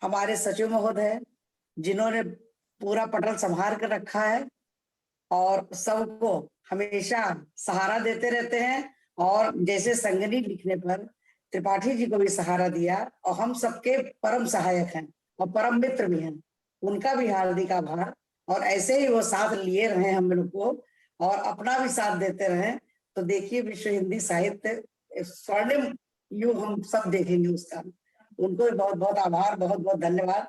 हमारे सचिव महोदय जिन्होंने पूरा पटल संभाल कर रखा है और सबको हमेशा सहारा देते रहते हैं, और जैसे संगिनी लिखने पर त्रिपाठी जी को भी सहारा दिया और हम सबके परम सहायक हैं और परम मित्र भी हैं, उनका भी हार्दिक आभार। और ऐसे ही वो साथ लिए रहे हम लोग को और अपना भी साथ देते रहे, तो देखिए विश्व हिंदी साहित्य स्वर्णिम युग हम सब देखेंगे उसका। उनको भी बहुत बहुत आभार, बहुत बहुत धन्यवाद।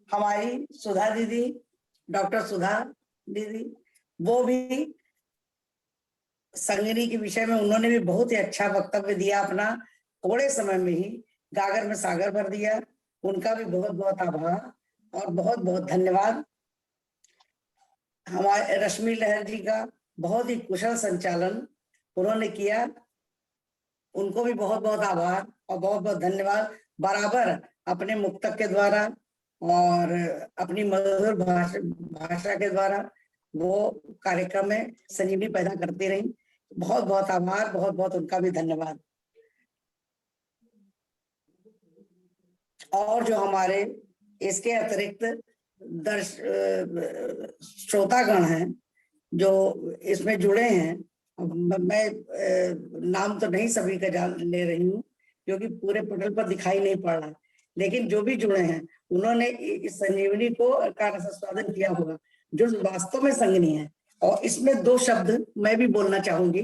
हमारी सुधा दीदी, डॉक्टर सुधा दीदी, वो भी संगनी के विषय में उन्होंने भी बहुत ही अच्छा वक्तव्य दिया, अपना थोड़े समय में ही गागर में सागर भर दिया। उनका भी बहुत बहुत आभार और बहुत बहुत धन्यवाद। हमारे रश्मि लहर जी का बहुत ही कुशल संचालन उन्होंने किया, उनको भी बहुत बहुत आभार और बहुत बहुत धन्यवाद। बराबर अपने मुक्तक के द्वारा और अपनी मधुर भाषा के द्वारा वो कार्यक्रम में संजीवनी पैदा करती रही। बहुत बहुत आभार, बहुत बहुत उनका भी धन्यवाद। और जो हमारे इसके अतिरिक्त श्रोतागण हैं जो इसमें जुड़े हैं, मैं नाम तो नहीं सभी का जान ले रही हूँ क्योंकि पूरे पटल पर दिखाई नहीं पड़ रहा, लेकिन जो भी जुड़े हैं उन्होंने इस संजीवनी को का रसास्वादन किया होगा, जो वास्तव में संगनी है। और इसमें दो शब्द मैं भी बोलना चाहूंगी।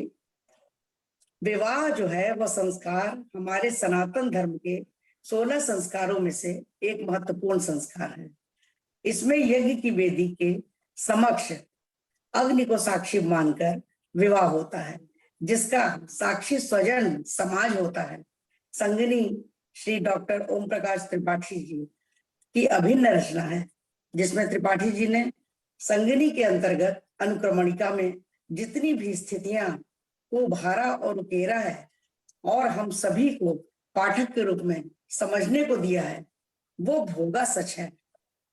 विवाह जो है वह संस्कार हमारे सनातन धर्म के 16 संस्कारों में से एक महत्वपूर्ण संस्कार है। इसमें यज्ञ की वेदी के समक्ष अग्नि को साक्षी मानकर विवाह होता है, जिसका साक्षी स्वजन समाज होता है। संगनी श्री डॉक्टर ओम प्रकाश त्रिपाठी जी की अभिन्न रचना है, जिसमें त्रिपाठी जी ने संगनी के अंतर्गत अनुक्रमणिका में जितनी भी स्थितियां को उभारा और उकेरा है और हम सभी को पाठक के रूप में समझने को दिया है, वो भोगा सच है,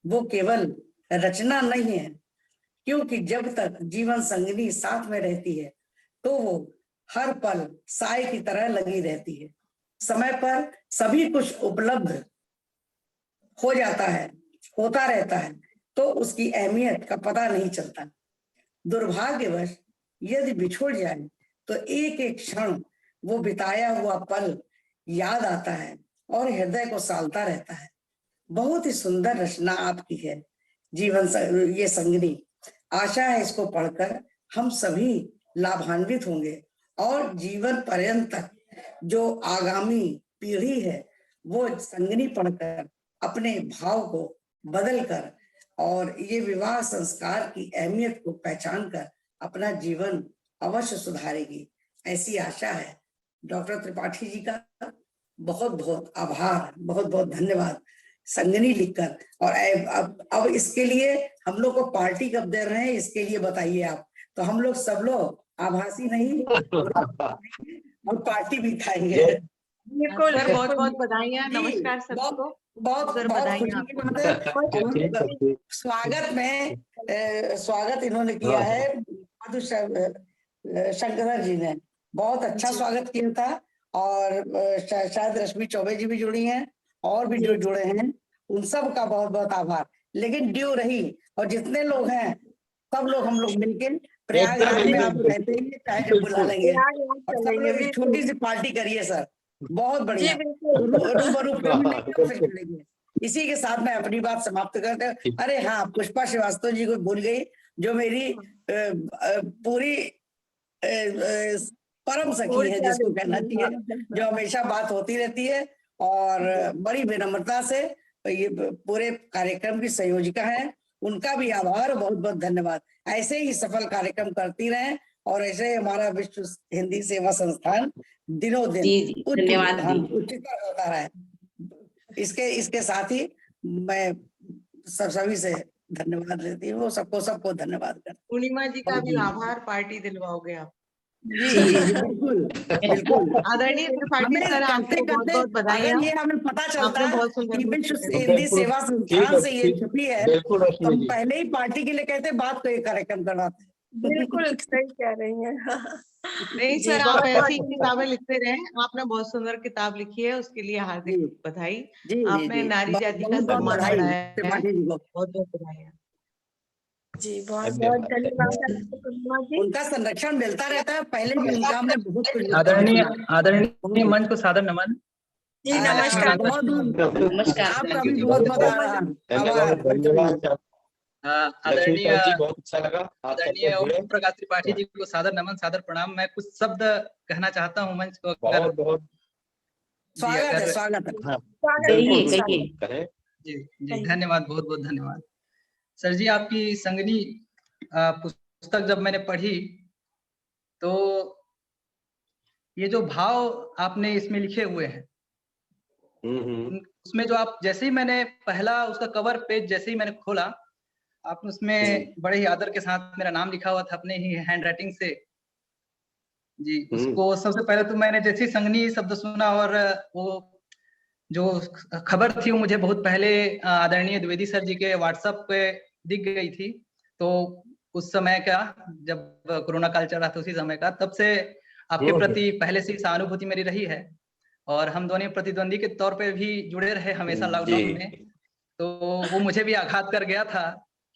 वो केवल रचना नहीं है। क्योंकि जब तक जीवन संगनी साथ में रहती है तो वो हर पल साए की तरह लगी रहती है। समय पर सभी कुछ उपलब्ध हो जाता है, होता रहता है, तो उसकी अहमियत का पता नहीं चलता। दुर्भाग्यवश यदि बिछुड़ जाए तो एक एक क्षण वो बिताया हुआ पल याद आता है और हृदय को सालता रहता है। बहुत ही सुंदर रचना आपकी है जीवन ये संगनी। आशा है इसको पढ़कर हम सभी लाभान्वित होंगे और जीवन पर्यंत तक जो आगामी पीढ़ी है वो संगनी पढ़कर अपने भाव को बदलकर और ये विवाह संस्कार की अहमियत को पहचान कर अपना जीवन अवश्य सुधारेगी, ऐसी आशा है। डॉक्टर त्रिपाठी जी का बहुत बहुत आभार, बहुत बहुत धन्यवाद संगनी लिखकर। और अब इसके लिए हम लोग को पार्टी कब दे रहे हैं इसके लिए बताइए आप, तो हम लोग सब लोग आभासी नहीं और पार्टी भी खाएंगे। बिल्कुल, बहुत बहुत बधाइयाँ, नमस्कार सबको। बहुत खुशी की बात है। स्वागत इन्होंने किया है मधु शंकर जी ने, बहुत अच्छा स्वागत किया था। और शायद रश्मि चौबे जी भी जुड़ी हैं और भी जो जुड़े हैं उन सब का बहुत बहुत आभार। लेकिन ड्यू रही और जितने लोग हैं सब लोग हम लोग मिलकर प्रयागराज में आप कहते हैं चाहे जब बुला लेंगे और सब लोग एक छोटी सी पार्टी करिए सर, बहुत बढ़िया। इसी के साथ मैं अपनी बात समाप्त करते हैं। अरे हाँ, पुष्पा श्रीवास्तव जी को भूल गई जो मेरी पूरी परम सखी है जिसको कहना चाहिए, जो हमेशा बात होती रहती है और बड़ी विनम्रता से ये पूरे कार्यक्रम की संयोजिका है। उनका भी आभार, बहुत बहुत धन्यवाद। ऐसे ही सफल कार्यक्रम करती रहें और ऐसे ही हमारा विश्व हिंदी सेवा संस्थान दिनों दिन उच्चतर होता रहे। इसके साथ ही मैं सभी से धन्यवाद लेती हूँ, सबको धन्यवाद करती हूँ। पूर्णिमा जी का भी आभार, पार्टी दिलवाओगे आप। जी बिल्कुल बिल्कुल। आदरणीय त्रिपाठी सर, आपको बहुत बहुत बधाइयाँ। ये हमें पता चलता कि विश्व हिंदी सेवा संस्थान से ये छुट्टी है तो हम पहले ही पार्टी के लिए कहते बात को ये कार्यक्रम करवाते। बिल्कुल सही कह रही हैं। नहीं सर, आप ऐसी किताबें लिखते रहे। आपने बहुत सुंदर किताब लिखी है, उसके लिए हार्दिक बधाई। आपने नारी जाति का सम्मान बढ़ाया है, बहुत बहुत बधाई। जी बहुत बहुत धन्यवाद। उनका संरक्षण मिलता रहता है, पहले भी उनका हमने बहुत कुछ। आदरणीय मंच को सादर नमन। जी नमस्कार। आपका भी बहुत बहुत आदरणीय बहुत अच्छा लगा। आदरणीय ओम प्रकाश त्रिपाठी जी को सादर नमन, सादर प्रणाम। मैं कुछ शब्द कहना चाहता हूँ मंच को। बहुत बहुत स्वागत है। जी धन्यवाद, बहुत बहुत धन्यवाद सर जी। आपकी संगनी पुस्तक जब मैंने पढ़ी तो तो ये जो भाव आपने इसमें लिखे हुए हैं, उसमें जो आप जैसे ही मैंने पहला उसका कवर पेज जैसे ही मैंने खोला, आपने उसमें बड़े ही आदर के साथ मेरा नाम लिखा हुआ था अपने ही हैंड राइटिंग से जी। उसको सबसे पहले तो मैंने जैसे ही संगनी शब्द सुना और वो जो खबर थी वो मुझे बहुत पहले आदरणीय द्विवेदी सर जी के व्हाट्सएप पे दिख गई थी। तो उस समय का जब कोरोना काल चल रहा था उसी समय का, तब से आपके प्रति पहले से सहानुभूति मेरी रही है और हम दोनों प्रतिद्वंदी के तौर पे भी जुड़े रहे हमेशा लॉकडाउन में। तो वो मुझे भी आघात कर गया था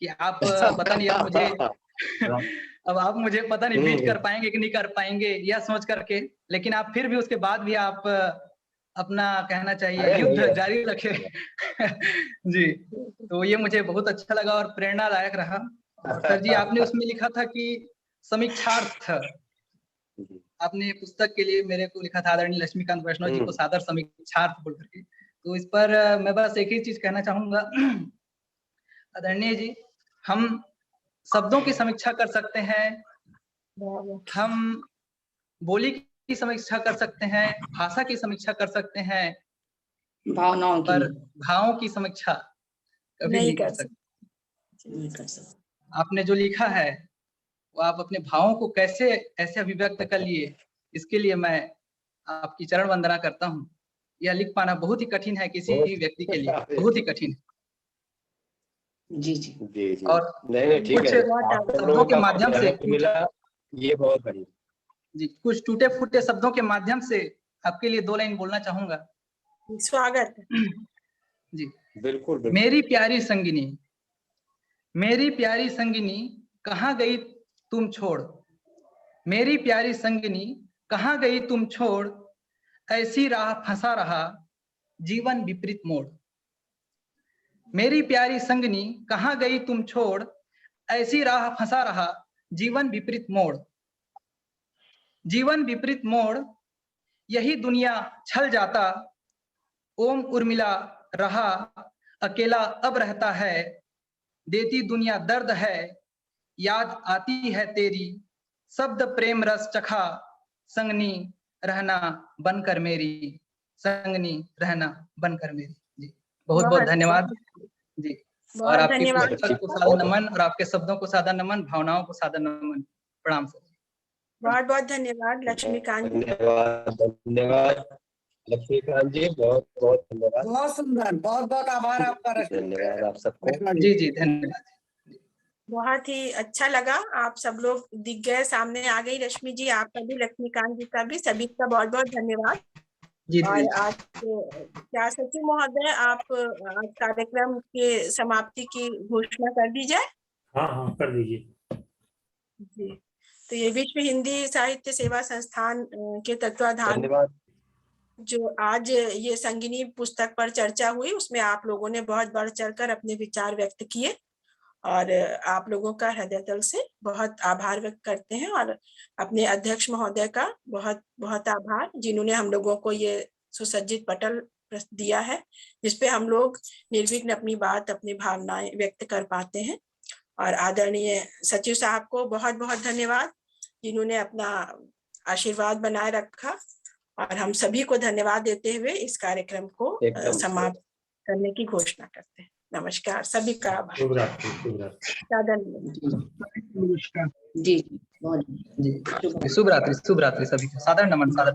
कि आप पता नहीं अब मुझे अब आप मुझे पता नहीं बीट कर पाएंगे कि नहीं कर पाएंगे, यह सोच करके, लेकिन आप फिर भी उसके बाद भी आप अपना कहना चाहिए युद्ध जारी रखे जी। तो ये मुझे बहुत अच्छा लगा और प्रेरणादायक रहा। और सर जी आपने उसमें लिखा था कि समीक्षार्थ, आपने पुस्तक के लिए मेरे को लिखा था आदरणीय लक्ष्मीकांत वैष्णव जी को सादर समीक्षार्थ बोल करके। तो इस पर मैं बस एक ही चीज कहना चाहूंगा आदरणीय जी, हम शब्दों की समीक्षा कर सकते हैं, हम बोली की समीक्षा कर सकते हैं, भाषा की समीक्षा कर सकते हैं, भावनाओं पर भावों की समीक्षा कभी नहीं कर सकते। आपने जो लिखा है वो आप अपने भावों को कैसे ऐसे अभिव्यक्त कर लिए, इसके लिए मैं आपकी चरण वंदना करता हूँ। यह लिख पाना बहुत ही कठिन है किसी भी व्यक्ति के लिए, बहुत ही कठिन है। जी जी जी जी। और नहीं ठीक है, शब्दों के माध्यम से मिला, ये बहुत बढ़िया जी। कुछ टूटे फूटे शब्दों के माध्यम से आपके लिए 2 लाइन बोलना चाहूंगा। स्वागत जी बिल्कुल, बिल्कुल। मेरी प्यारी संगिनी, मेरी प्यारी संगिनी कहाँ गई तुम छोड़, मेरी प्यारी संगिनी कहाँ गई तुम छोड़, ऐसी राह फंसा रहा जीवन विपरीत मोड़। मेरी प्यारी संगिनी कहाँ गई तुम छोड़, ऐसी राह फंसा रहा जीवन विपरीत मोड़। जीवन विपरीत मोड़, यही दुनिया छल जाता, ओम उर्मिला रहा अकेला अब रहता है, देती दुनिया दर्द है, याद आती है तेरी, शब्द प्रेम रस चखा, संगनी रहना बनकर मेरी, संगनी रहना बनकर मेरी। जी बहुत बहुत धन्यवाद जी। और आपकी पुस्तक को सादर नमन और आपके शब्दों को सादर नमन, भावनाओं को सादर नमन। प्रणाम सर। बहुत बहुत धन्यवाद लक्ष्मीकांत। धन्यवाद लक्ष्मीकांत जी, बहुत बहुत धन्यवाद। बहुत सुंदर, बहुत बहुत आभार आपका। धन्यवाद आप सबको। जी जी धन्यवाद। बहुत ही अच्छा लगा, आप सब लोग दिख गए, सामने आ गई रश्मि जी, आपका भी, लक्ष्मीकांत जी का भी, सभी का बहुत बहुत धन्यवाद। और आज क्या सचिव महोदय आप कार्यक्रम के समाप्ति की घोषणा कर दीजिए। हाँ कर दीजिए जी। तो ये विश्व हिंदी साहित्य सेवा संस्थान के तत्वाधान जो आज ये संगिनी पुस्तक पर चर्चा हुई, उसमें आप लोगों ने बहुत बढ़ चढ़कर अपने विचार व्यक्त किए और आप लोगों का हृदय तल से बहुत आभार व्यक्त करते हैं। और अपने अध्यक्ष महोदय का बहुत बहुत आभार, जिन्होंने हम लोगों को ये सुसज्जित पटल दिया है जिसपे हम लोग निर्विघ्न अपनी बात, अपनी भावनाएं व्यक्त कर पाते हैं। और आदरणीय सचिव साहब को बहुत बहुत धन्यवाद, जिन्होंने अपना आशीर्वाद बनाए रखा। और हम सभी को धन्यवाद देते हुए इस कार्यक्रम को समाप्त करने की घोषणा करते हैं। नमस्कार, सभी का आभार। जी शुभ रात्रि सभी को, सादर नमन, सादर